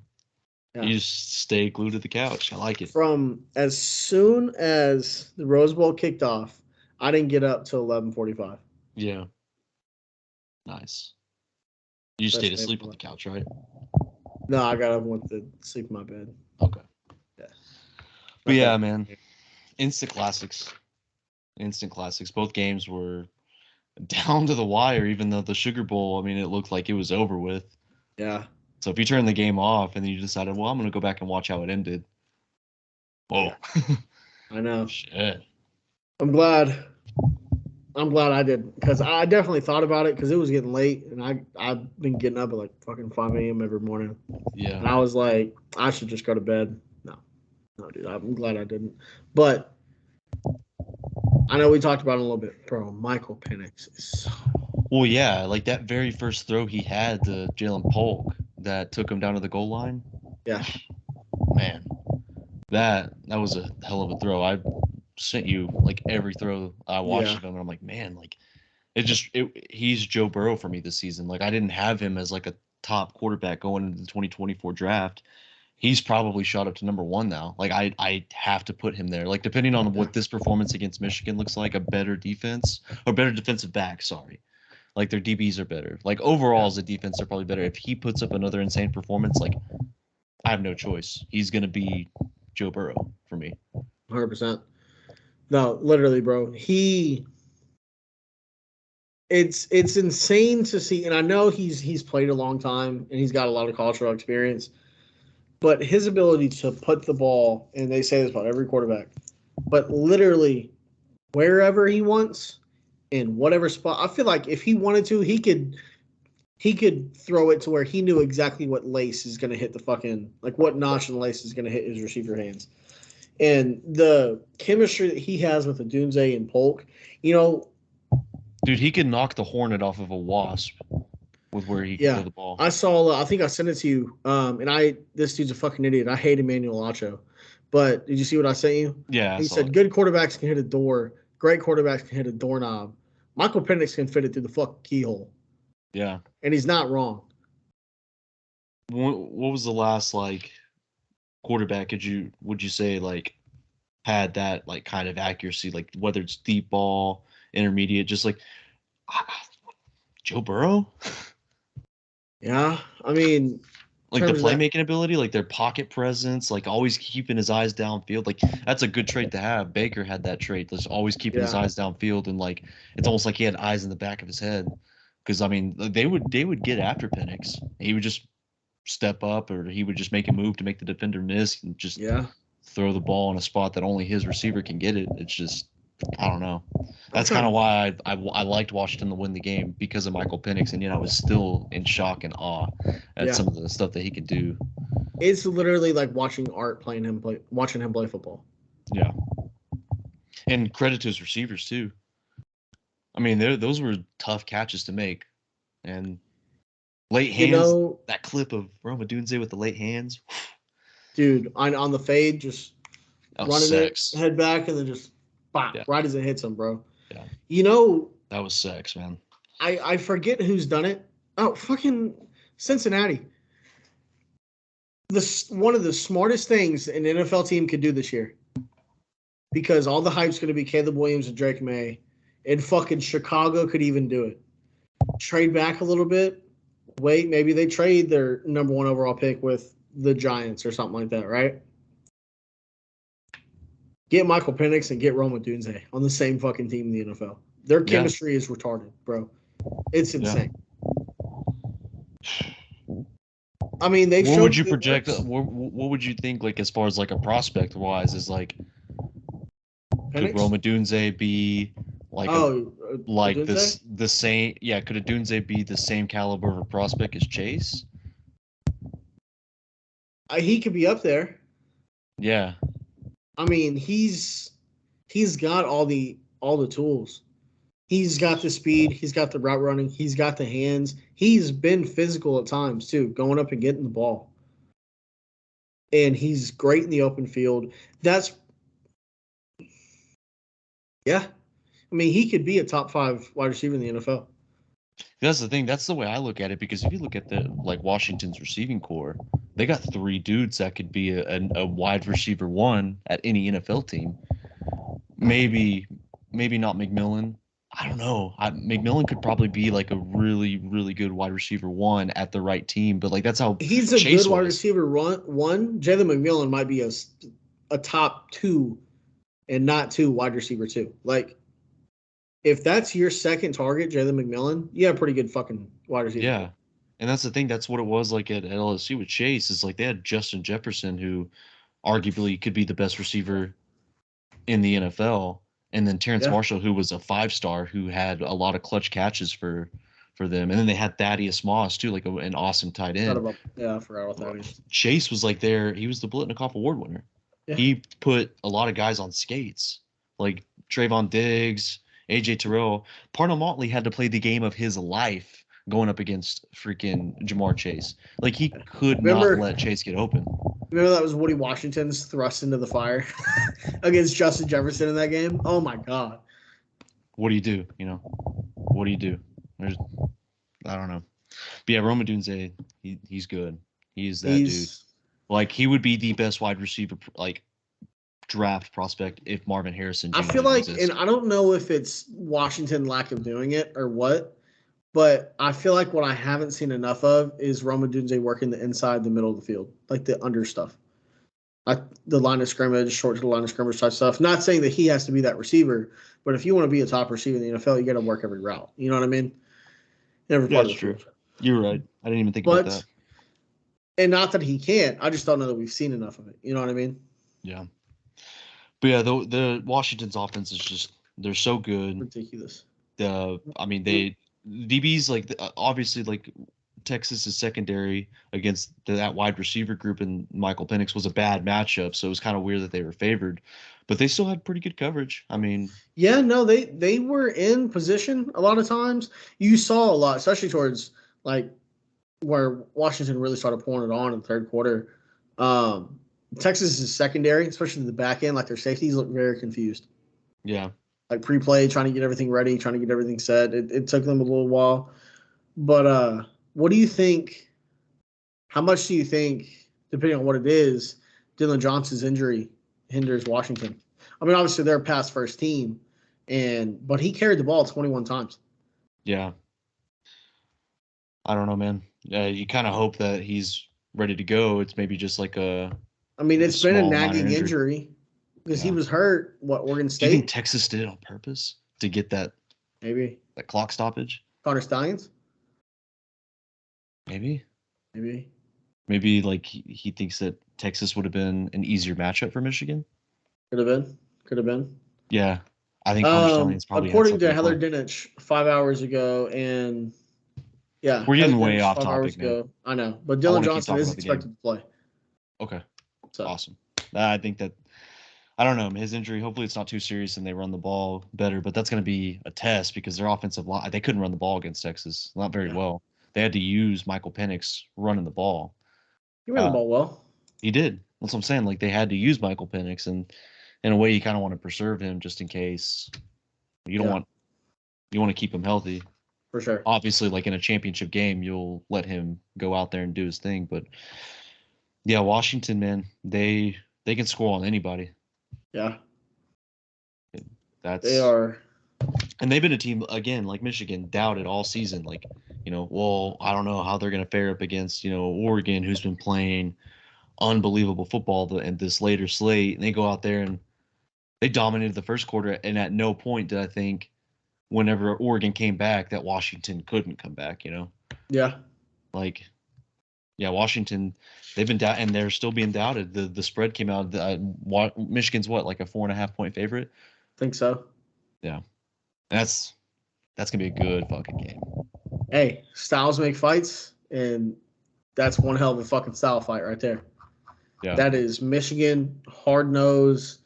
Yeah. You just stay glued to the couch. I like it. From as soon as the Rose Bowl kicked off, I didn't get up till 11:45. Yeah. Nice. You Best stayed day of asleep my on the life. couch, right? No, I got up and went to sleep in my bed. Okay. Yeah. But Not yeah, that. man. Instant classics. Instant classics. Both games were down to the wire, even though the Sugar Bowl, I mean, it looked like it was over with. Yeah. So if you turn the game off and then you decided, well, I'm going to go back and watch how it ended. Whoa. Yeah. I know. Shit. I'm glad. I'm glad I did because I definitely thought about it because it was getting late and I've been getting up at like fucking 5 a.m. every morning Yeah. and I was like I should just go to bed. No, no, dude. I'm glad I didn't. But I know we talked about it a little bit, bro. Michael Penix is so Well, yeah, like that very first throw he had to Jalen Polk that took him down to the goal line. yeah, Man, that was a hell of a throw. I sent you like every throw I watched yeah, of him, and I'm like, man, like he's Joe Burrow for me this season. Like I didn't have him as like a top quarterback going into the 2024 draft. He's probably shot up to number one now. Like I have to put him there. Like depending on yeah. what this performance against Michigan looks like, a better defense or better defensive back. Sorry, like their DBs are better. Like overall Yeah. as a defense, they're probably better. If he puts up another insane performance, like I have no choice. He's gonna be Joe Burrow for me. 100%. No, literally, bro. It's insane to see, and I know he's played a long time and he's got a lot of cultural experience, but his ability to put the ball, and they say this about every quarterback, but literally wherever he wants in whatever spot. I feel like if he wanted to, he could throw it to where he knew exactly what lace is going to hit the fucking like what notch in the lace is going to hit his receiver hands. And the chemistry that he has with the Dunze and Polk, you know, Dude, he could knock the hornet off of a wasp with where he can throw yeah. the ball. I saw. I think I sent it to you. And this dude's a fucking idiot. I hate Emmanuel Acho, but did you see what I sent you? Yeah, I He saw said it. good quarterbacks can hit a door. Great quarterbacks can hit a doorknob. Michael Penix can fit it through the fucking keyhole, Yeah. and he's not wrong. What was the last like quarterback would you say like had that like kind of accuracy, like whether it's deep ball, intermediate, just like Joe Burrow? Yeah, I mean, in Like the terms of that, playmaking ability, like their pocket presence, like always keeping his eyes downfield. Like that's a good trait to have. Baker had that trait, just always keeping his yeah, eyes downfield, and like it's almost like he had eyes in the back of his head. Because I mean, they would get after Penix. He would just step up, or he would just make a move to make the defender miss, and just yeah. throw the ball in a spot that only his receiver can get it. It's just I don't know. I'm That's kind of trying. why I liked Washington to win the game because of Michael Penix, and yet I was still in shock and awe at Yeah, some of the stuff that he could do. it's literally like watching him play football. Yeah, and credit to his receivers too. I mean, those were tough catches to make, and late You hands. know, That clip of Roma Dunze with the late hands. dude, on the fade, just That was running it, sex. head back, and then just bop, Yeah, right as it hits him, bro. yeah, You know, that was sex, man. I forget who's done it. Oh, fucking Cincinnati. This one of the smartest things an NFL team could do this year because all the hype's going to be Caleb Williams and Drake May, and fucking Chicago could even do it. Trade back a little bit. Wait, maybe they trade their number one overall pick with the Giants or something like that, right? Get Michael Penix and get Roma Dunze on the same fucking team in the NFL. Their Yeah, chemistry is retarded, bro. It's yeah. insane. I mean, they've What would shown you that it project? works. What would you think like as far as like a prospect wise is like could Penix? Roma Dunze be like a Oh, like Dunze? this the same? Yeah, could a Dunze be the same caliber of a prospect as Chase? He could be up there. Yeah, I mean, he's got all the all the tools. He's got the speed. He's got the route running. He's got the hands. He's been physical at times too, going up and getting the ball. And he's great in the open field. Yeah. I mean, he could be a top 5 wide receiver in the NFL. That's the thing. That's the way I look at it, because if you look at the Washington's receiving core, they got 3 dudes that could be a wide receiver 1 at any NFL team. Maybe not McMillan. I don't know. McMillan could probably be like a really, really good wide receiver 1 at the right team, but like that's how he's a Chase good wide was. receiver 1. Jalen McMillan might be a top 2 and not 2 wide receiver 2. Like, if that's your second target, Jalen McMillan, you have a pretty good fucking wide receiver. Yeah. And that's the thing. That's what it was like at LSU with Chase. Is like they had Justin Jefferson, who arguably could be the best receiver in the NFL, and then Terrence Marshall, who was a 5-star, who had a lot of clutch catches for them, and then they had Thaddeus Moss too, like an awesome tight end. I forgot about Thaddeus. Chase was like there. He was the Blitnikoff Award winner. Yeah. He put a lot of guys on skates, like Trayvon Diggs, AJ Terrell. Parnell Motley had to play the game of his life going up against freaking Jamar Chase. Like, he could not let Chase get open. Remember that was Woody Washington's thrust into the fire against Justin Jefferson in that game? Oh, my God. What do you do? What do you do? I don't know. But yeah, Rome Odunze, he's good. He's dude. Like, he would be the best wide receiver, like, draft prospect if Marvin Harrison Jr. I feel like, exists. and I don't know if it's Washington lack of doing it or what, but I feel like what I haven't seen enough of is Rome Odunze working the inside, the middle of the field, like the under stuff. The line of scrimmage, short to the line of scrimmage type stuff. Not saying that he has to be that receiver, but if you want to be a top receiver in the NFL, you got to work every route. You know what I mean? Every part of the field. You're right. I didn't even think about that. And not that he can't. I just don't know that we've seen enough of it. You know what I mean? Yeah. But yeah, the Washington's offense is just, they're so good. Ridiculous. DBs, like, obviously, like, Texas's secondary against that wide receiver group and Michael Penix was a bad matchup, so it was kind of weird that they were favored, but they still had pretty good coverage. I mean, yeah, no, they were in position a lot of times. You saw a lot, especially towards like where Washington really started pouring it on in the third quarter. Texas's secondary, especially the back end, like their safeties look very confused. Yeah. Like pre-play, trying to get everything ready, trying to get everything set. It took them a little while. But what do you think? How much do you think, depending on what it is, Dylan Johnson's injury hinders Washington? I mean, obviously they're a pass first team, but he carried the ball 21 times. Yeah. I don't know, man. You kind of hope that he's ready to go. It's maybe just like it's been a nagging injury because he was hurt. Oregon State? Do you think Texas did it on purpose to get that? Maybe. That clock stoppage? Connor Stallions? Maybe. Maybe like he thinks that Texas would have been an easier matchup for Michigan. Could have been. Yeah, I think Connor Stallions probably. According to Heather Dinich 5 hours ago, and yeah, we're getting way off topic, man. I know, but Dylan Johnson is expected to play. Okay, awesome. I think that, I don't know, his injury. Hopefully, it's not too serious and they run the ball better. But that's going to be a test because their offensive line, they couldn't run the ball against Texas, not very well. They had to use Michael Penix running the ball. He ran the ball well. He did. That's what I'm saying. Like, they had to use Michael Penix, and in a way, you kind of want to preserve him just in case. You want to keep him healthy. For sure. Obviously, like in a championship game, you'll let him go out there and do his thing. But yeah, Washington, man, they can score on anybody. Yeah. They are. And they've been a team, again, like Michigan, doubted all season. Like, I don't know how they're going to fare up against, Oregon, who's been playing unbelievable football and this later slate. And they go out there and they dominated the first quarter. And at no point did I think, whenever Oregon came back, that Washington couldn't come back, Yeah. Like, yeah, Washington, they've been doubted, and they're still being doubted. The spread came out. Michigan's like a 4.5 point favorite? I think so. Yeah. That's gonna be a good fucking game. Hey, styles make fights, and that's one hell of a fucking style fight right there. Yeah. That is Michigan, hard nose,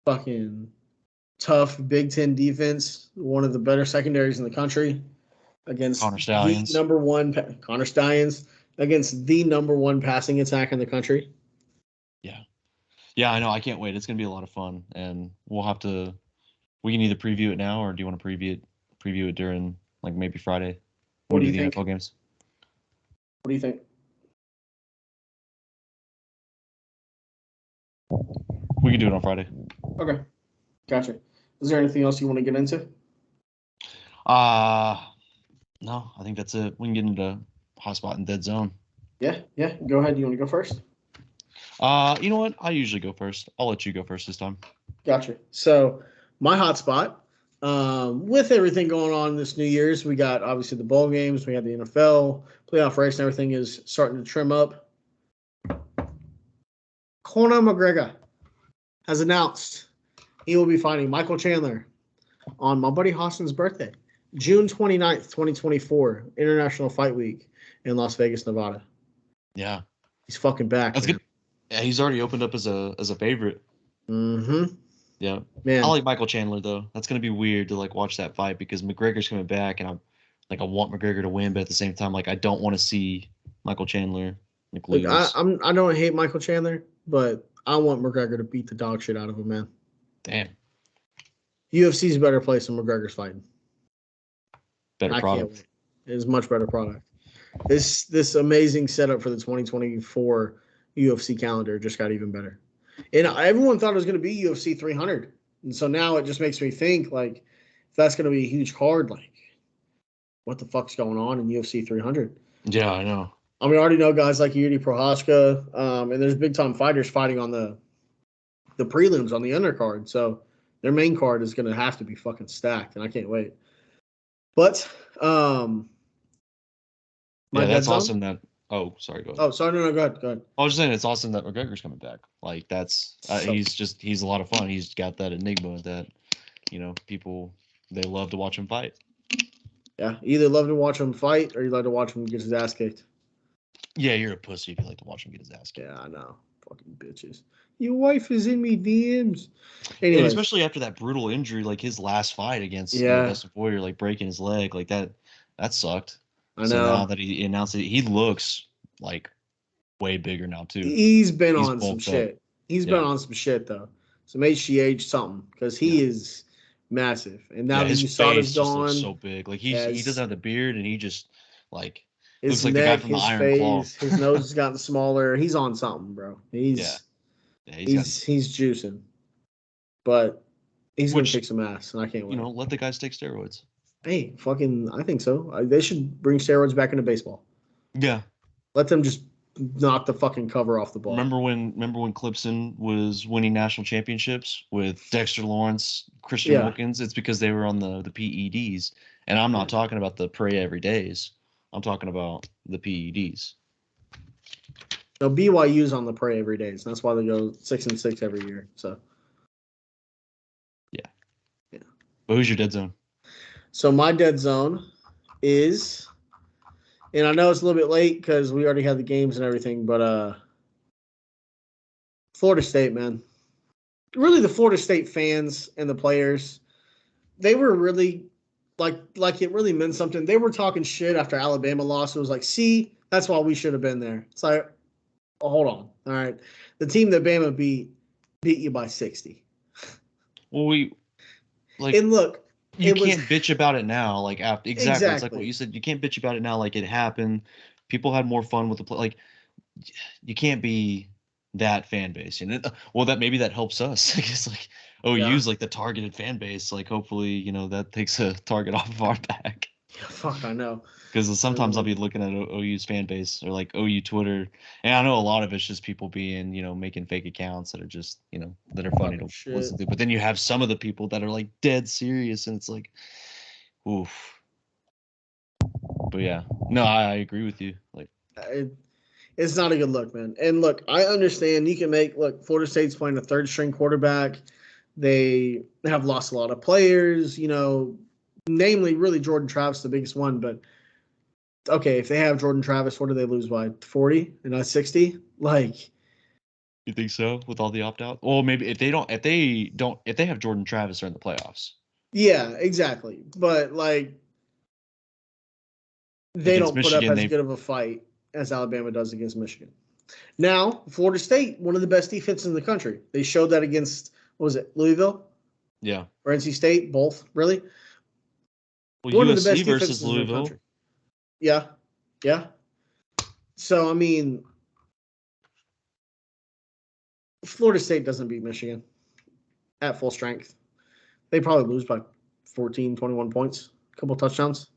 fucking tough Big Ten defense, one of the better secondaries in the country against Connor the Stallions. number one Connor Stallions against the number one passing attack in the country. Yeah. Yeah, I know. I can't wait. It's gonna be a lot of fun, and we'll have to. We can either preview it now, or do you want to preview it during like maybe Friday? What When do do you the think? NFL games? What do you think? We can do it on Friday. Okay, gotcha. Is there anything else you want to get into? No, I think that's it. We can get into hotspot and dead zone. Yeah. Go ahead. You want to go first? You know what? I usually go first. I'll let you go first this time. Gotcha. So my hotspot, with everything going on this New Year's, we got obviously the bowl games, we have the NFL playoff race, and everything is starting to trim up. Conor McGregor has announced he will be fighting Michael Chandler on my buddy Hassan's birthday, June 29th, 2024, International Fight Week in Las Vegas, Nevada. Yeah, He's fucking back. that's good. Yeah, he's already opened up as a favorite. Mm-hmm. Yeah, Man. I like Michael Chandler though. That's gonna be weird to like watch that fight because McGregor's coming back, and I want McGregor to win, but at the same time, like I don't want to see Michael Chandler like Look, lose. I don't hate Michael Chandler, but I want McGregor to beat the dog shit out of him, man. Damn. UFC's a better place than McGregor's fighting. Better product. Can't wait. It's a much better product. This amazing setup for the 2024 UFC calendar just got even better. And everyone thought it was going to be UFC 300. And so now it just makes me think, like, if that's going to be a huge card, like, what the fuck's going on in UFC 300? Yeah, I know. I mean, I already know guys like Yuri Prohaska, and there's big-time fighters fighting on the prelims on the undercard. So their main card is going to have to be fucking stacked, and I can't wait. But yeah, that's awesome that. Oh, sorry. Go ahead. Oh, sorry. No, go ahead. I was just saying it's awesome that McGregor's coming back. Like that's he's a lot of fun. He's got that enigma that people they love to watch him fight. Yeah, either love to watch him fight or you like to watch him get his ass kicked. Yeah, you're a pussy if you like to watch him get his ass kicked. Yeah, I know. Fucking bitches. Your wife is in me DMs. Anyways. And especially after that brutal injury, like his last fight against Dustin Poirier, like breaking his leg, like that sucked. I know. So now that he announced it, he looks like way bigger now too. He's been on some shit. He's been on some shit though. Some HGH something because he is massive. And now that his you saw face this gone, looks so big. Like he doesn't have the beard, and he just like his looks like neck, the guy from the Iron face, Claw. His nose has gotten smaller. He's on something, bro. He's juicing, but he's gonna kick some ass, and I can't wait. Let the guys take steroids. Hey, fucking, I think so. They should bring steroids back into baseball. Yeah, let them just knock the fucking cover off the ball. Remember when Clipson was winning national championships with Dexter Lawrence, Christian Wilkins? It's because they were on the PEDs, and I'm not talking about the pray every days. I'm talking about the PEDs. No, BYU's on the pray every day, so that's why they go 6-6 every year. So, yeah. But who's your dead zone? So my dead zone is, and I know it's a little bit late because we already had the games and everything, but Florida State, man. Really, the Florida State fans and the players, they were really like it really meant something. They were talking shit after Alabama lost. It was like, see, that's why we should have been there. It's like, oh, hold on. All right. The team that Bama beat you by 60. Well, and look, you can't bitch about it now. Like after exactly, it's like what you said. You can't bitch about it now. Like it happened. People had more fun with the play. Like you can't be that fan base. And well, that helps us. I guess like OU's like the targeted fan base. Like hopefully that takes a target off of our back. Fuck, I know. Because sometimes I'll be looking at OU's fan base or like OU Twitter, and I know a lot of it's just people being, making fake accounts that are just, that are funny to listen to. But then you have some of the people that are like dead serious, and it's like, oof. But yeah, no, I agree with you. Like, it's not a good look, man. And look, I understand you can Florida State's playing a third string quarterback. They have lost a lot of players, namely really Jordan Travis, the biggest one, but. Okay, if they have Jordan Travis, what do they lose by? 40 and not 60? Like, You think so with all the opt out? Well, maybe if they have Jordan Travis are in the playoffs Yeah, exactly. But like they against don't put up Michigan. as They good of a fight as Alabama does against Michigan. Now, Florida State, one of the best defenses in the country. They showed that against what was it, Louisville yeah. or NC State? Both, really. Well, One of the USC best versus defenses in the Louisville. country. Yeah, yeah. So I mean, Florida State doesn't beat Michigan at full strength. They probably lose by 14, 21 points, a couple touchdowns.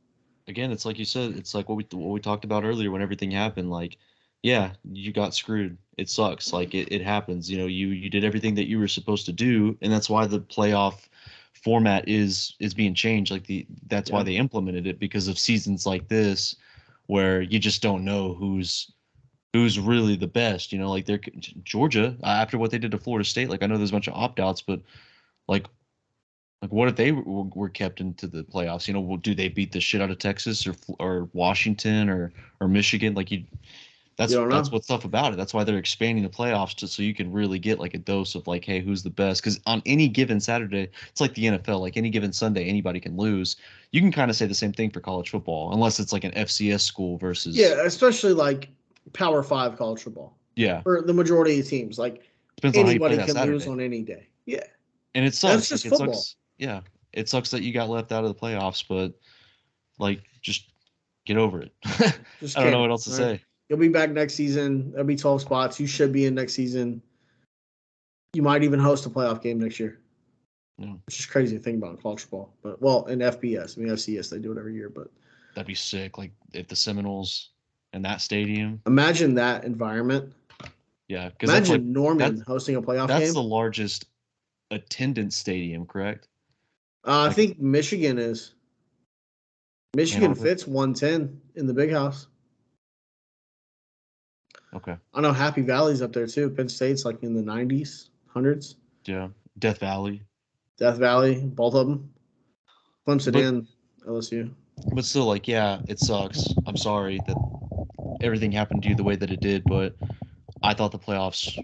Again, it's like you said. It's like what we talked about earlier when everything happened. Like, yeah, you got screwed. It sucks. Like it happens. You did everything that you were supposed to do, and that's why the playoff format is being changed. That's why Yeah. they implemented it because of seasons like this, where you just don't know who's really the best. Like they're Georgia after what they did to Florida State. Like I know there's a bunch of opt outs, but like what if they were kept into the playoffs? Well, do they beat the shit out of Texas or Washington or Michigan? You don't That's know. what's tough about it. That's why they're expanding the playoffs just so you can really get like a dose of like, hey, who's the best? Because on any given Saturday, it's like the NFL. Like any given Sunday, anybody can lose. You can kind of say the same thing for college football, unless it's like an FCS school versus Yeah, especially like Power Five college football yeah. for the majority of teams. Like Depends on how you play anybody that can lose Saturday. on any day. Yeah, And it that's sucks. just It football. sucks. Yeah, it sucks that you got left out of the playoffs, but just get over it. Just I don't know care. what else to All right, say. you'll be back next season. There'll be 12 spots. You should be in next season. You might even host a playoff game next year. No, It's just crazy to think about in college football. But well, in FBS, I mean FCS, they do it every year. But that'd be sick. Like if the Seminoles in that stadium, imagine that environment. yeah, because Imagine Norman that's hosting a playoff that's game. the largest attendance stadium, correct? I Like think Michigan is. Ann Michigan Arbor. fits 110 in the big house. Okay, I know Happy Valley's up there too. Penn State's like in the 90s, hundreds. yeah, Death Valley, Death Valley, both of them. Clemson but and LSU. still, like, yeah, it sucks. I'm sorry that everything happened to you the way that it did, but I thought the playoffs,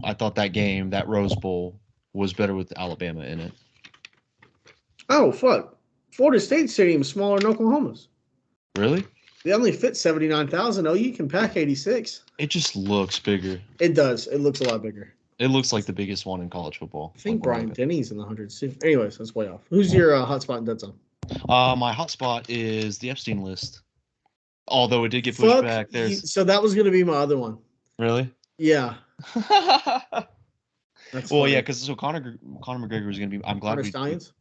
I thought that game, that Rose Bowl, was better with Alabama in it. Oh, fuck. Florida State Stadium's smaller than Oklahoma's. Really? They only fit 79,000. Oh, you can pack 86. It just looks bigger. It does. It looks a lot bigger. It looks like the biggest one in college football. I Like think when I Brian look at Denny's in the hundreds too. Anyways, that's way off. Who's your hotspot in dead zone? my hotspot is the Epstein list. Although it did get pushed Fuck. back. There's So that was going to be my other one. really. Yeah, that's Well, yeah, funny. because so Conor McGregor was gonna be. I'm glad Hunter we Stallions?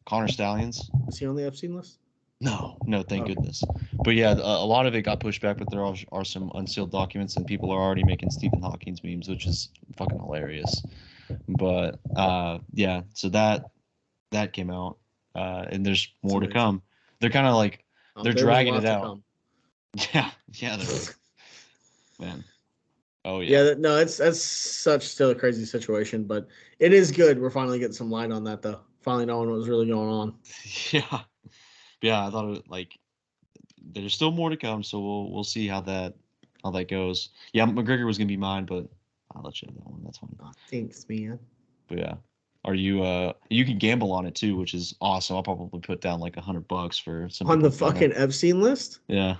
Connor Stallions. Is he on the Epstein list? No, thank Okay. goodness. But yeah, a lot of it got pushed back, but there are some unsealed documents, and people are already making Stephen Hawking's memes, which is fucking hilarious. But yeah, so that came out, and there's more to amazing. come. They're kind of like they're There was a dragging lot it to out. come. Yeah, they're man. Oh Yeah, yeah, no, that's such still a crazy situation, but it is good. We're finally getting some light on that, though. Finally knowing what was really going on. yeah, yeah. I thought it like there's still more to come, so we'll see how that goes. Yeah, McGregor was gonna be mine, but I'll let you have that one. That's fine. Oh, thanks, man. But yeah, are you can gamble on it too, which is awesome. I'll probably put down like $100 for some On people the to find out. fucking Epstein list, Yeah,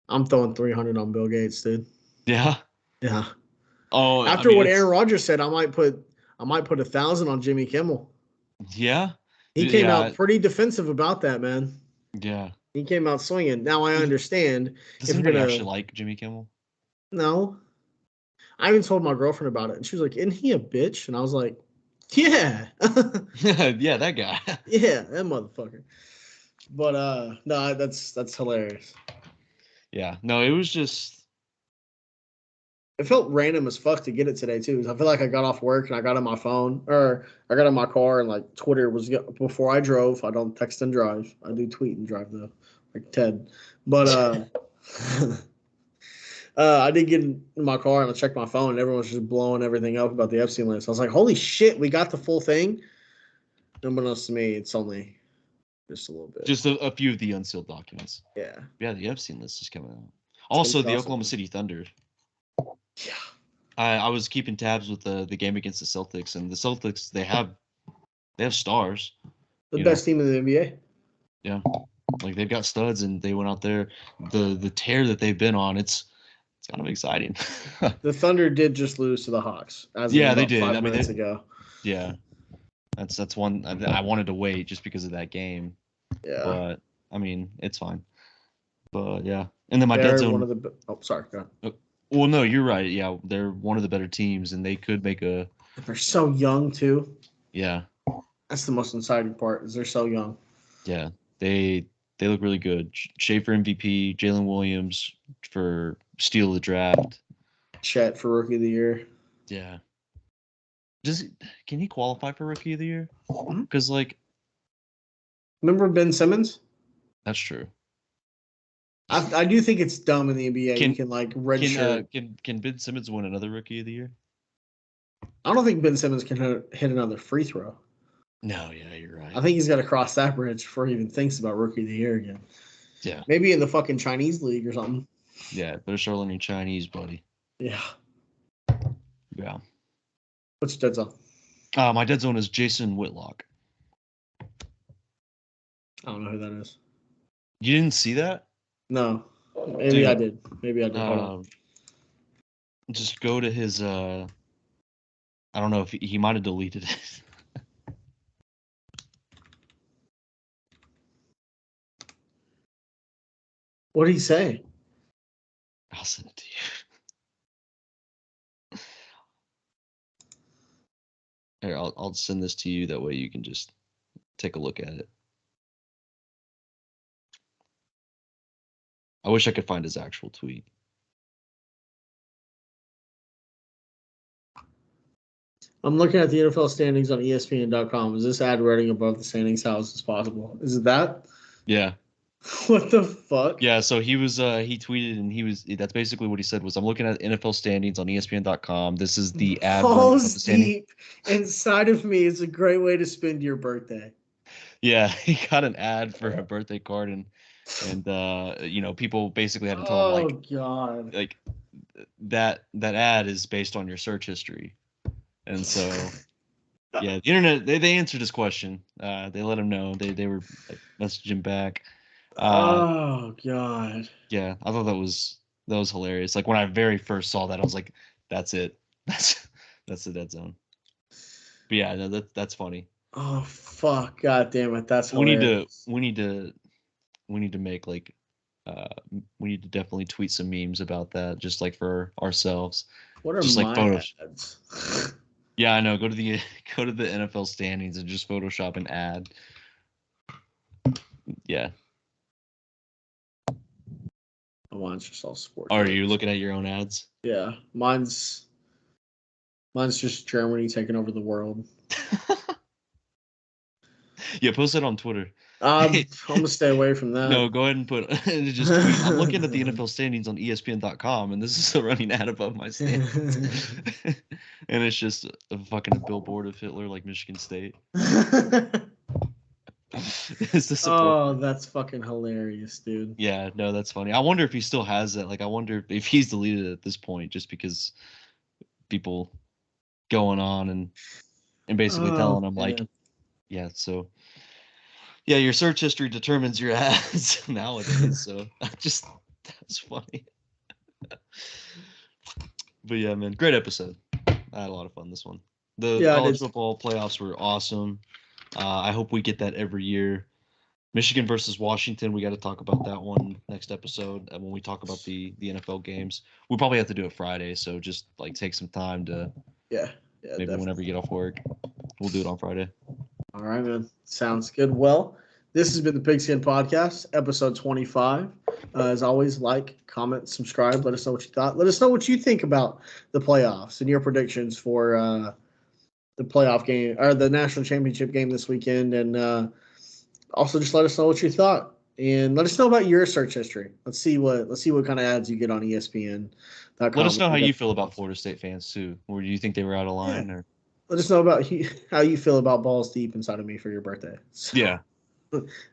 I'm throwing 300 on Bill Gates, dude. yeah. Yeah. Oh, I After mean what it's Aaron Rodgers said, I might put 1,000 on Jimmy Kimmel. yeah, He came yeah, out pretty defensive about that, man. yeah. He came out swinging. Now I understand Does if you're anybody gonna actually like Jimmy Kimmel? no. I even told my girlfriend about it, and she was like, "Isn't he a bitch?" And I was like, "Yeah, Yeah, that guy. yeah, that motherfucker." But no, that's hilarious. Yeah, no, it was just It felt random as fuck to get it today too. I feel like I got off work and I got on my phone, or I got in my car and like Twitter was before I drove. I don't text and drive. I do tweet and drive though, like Ted. But I did get in my car and I checked my phone and everyone was just blowing everything up about the Epstein list. I was like, holy shit, we got the full thing. Unbeknownst to me, it's only just a little bit. just a few of the unsealed documents. Yeah. Yeah, the Epstein list is coming out. It's gonna Also, be the awesome. Oklahoma City Thunder. Yeah. I was keeping tabs with the game against the Celtics, and the Celtics they have stars. The You know, best team in the NBA. yeah, like they've got studs, and they went out there. The tear that they've been on, it's kind of exciting. The Thunder did just lose to the Hawks as of Yeah, they about did. I 5 mean, minutes ago. yeah, that's one I wanted to wait just because of that game, Yeah. but I mean, it's fine. But yeah, and then my dead They're one zone. of the. Oh, sorry. Go ahead. Well, no, you're right. Yeah, they're one of the better teams, and they could make a They're so young too. yeah, That's the most exciting part. Is they're so young. yeah. They look really good. Schaefer MVP, Jalen Williams for steal of the draft. Chet for rookie of the year. Yeah. Does can he qualify for rookie of the year? Mhm. Because like Remember Ben Simmons? that's true. I do think it's dumb in the NBA. You Can can like can redshirt. can Ben Simmons win another rookie of the year? I don't think Ben Simmons can hit another free throw. No, yeah, you're I right. think he's got to cross that bridge before he even thinks about rookie of the year again. Yeah, Maybe in the fucking Chinese league or something. yeah. Better start learning Chinese, buddy. Yeah. Yeah. What's your dead zone? My dead zone is Jason Whitlock. I don't know who that is. You didn't see that? No. Maybe Dude, I did. Maybe I did. Hold on. Just go to his I don't know if he might have deleted it. What did he say? I'll send it to you. Here, I'll send this to you. That way you can just take a look at it. I wish I could find his actual tweet. I'm looking at the NFL standings on ESPN.com. Is this ad rating above the standings? How is this possible? Is it that? Yeah. What the fuck? Yeah, so he was he tweeted and that's basically what he said was I'm looking at NFL standings on ESPN.com. This is the ad running above Balls the standings. deep inside of me is a great way to spend your birthday. Yeah, he got an ad for a birthday card and people basically had to tell him Oh god. like that ad is based on your search history. And so yeah, the internet they answered his question. They let him know. They were like messaging him back. Oh god. Yeah, I thought that was hilarious. Like when I very first saw that, I was like, "That's it. That's the dead zone." But yeah, no, that's funny. Oh fuck. God damn it. That's We need to hilarious. we need to we need to make like uh we need to definitely tweet some memes about that, just like for ourselves, What are just like my photos. ads? Yeah, I know. Go to the go to the NFL standings and just Photoshop an ad. Yeah. Mine's just all sports. Are you looking at your own ads? Yeah. Mine's just Germany taking over the world. Yeah, post it on Twitter. I'm gonna stay away from that. No, go ahead and put just tweet. I'm looking at the NFL standings on ESPN.com, and this is a running ad above my standings. And it's just a fucking billboard of Hitler, like Michigan State. It's the support. Oh, that's fucking hilarious, dude. Yeah, no, that's funny. I wonder if he still has that. Like, I wonder if he's deleted it at this point, just because people going on and basically telling Oh, him like, man. yeah, so yeah, your search history determines your ads nowadays. So that's funny. But yeah, man, great episode. I had a lot of fun this one. The Yeah, I college did. football playoffs were awesome. I hope we get that every year. Michigan versus Washington, we got to talk about that one next episode. And when we talk about the NFL games, we probably have to do it Friday. So just like take some time to Yeah, maybe definitely. whenever you get off work, we'll do it on Friday. All right, man. Sounds good. Well, this has been the Pigskin Podcast, episode 25. As always, like, comment, subscribe. Let us know what you thought. Let us know what you think about the playoffs and your predictions for the playoff game or the national championship game this weekend. And also just let us know what you thought. And let us know about your search history. Let's see what kind of ads you get on ESPN.com. Let us know how you feel about Florida State fans too. Or do you think they were out of line? Yeah. Or Let us know about how you feel about balls deep inside of me for your birthday. So yeah,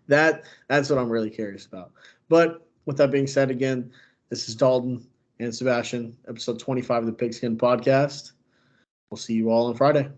that's what I'm really curious about. But with that being said, again, this is Dalton. and Sebastian, episode 25 of the Pigskin Podcast. We'll see you all on Friday.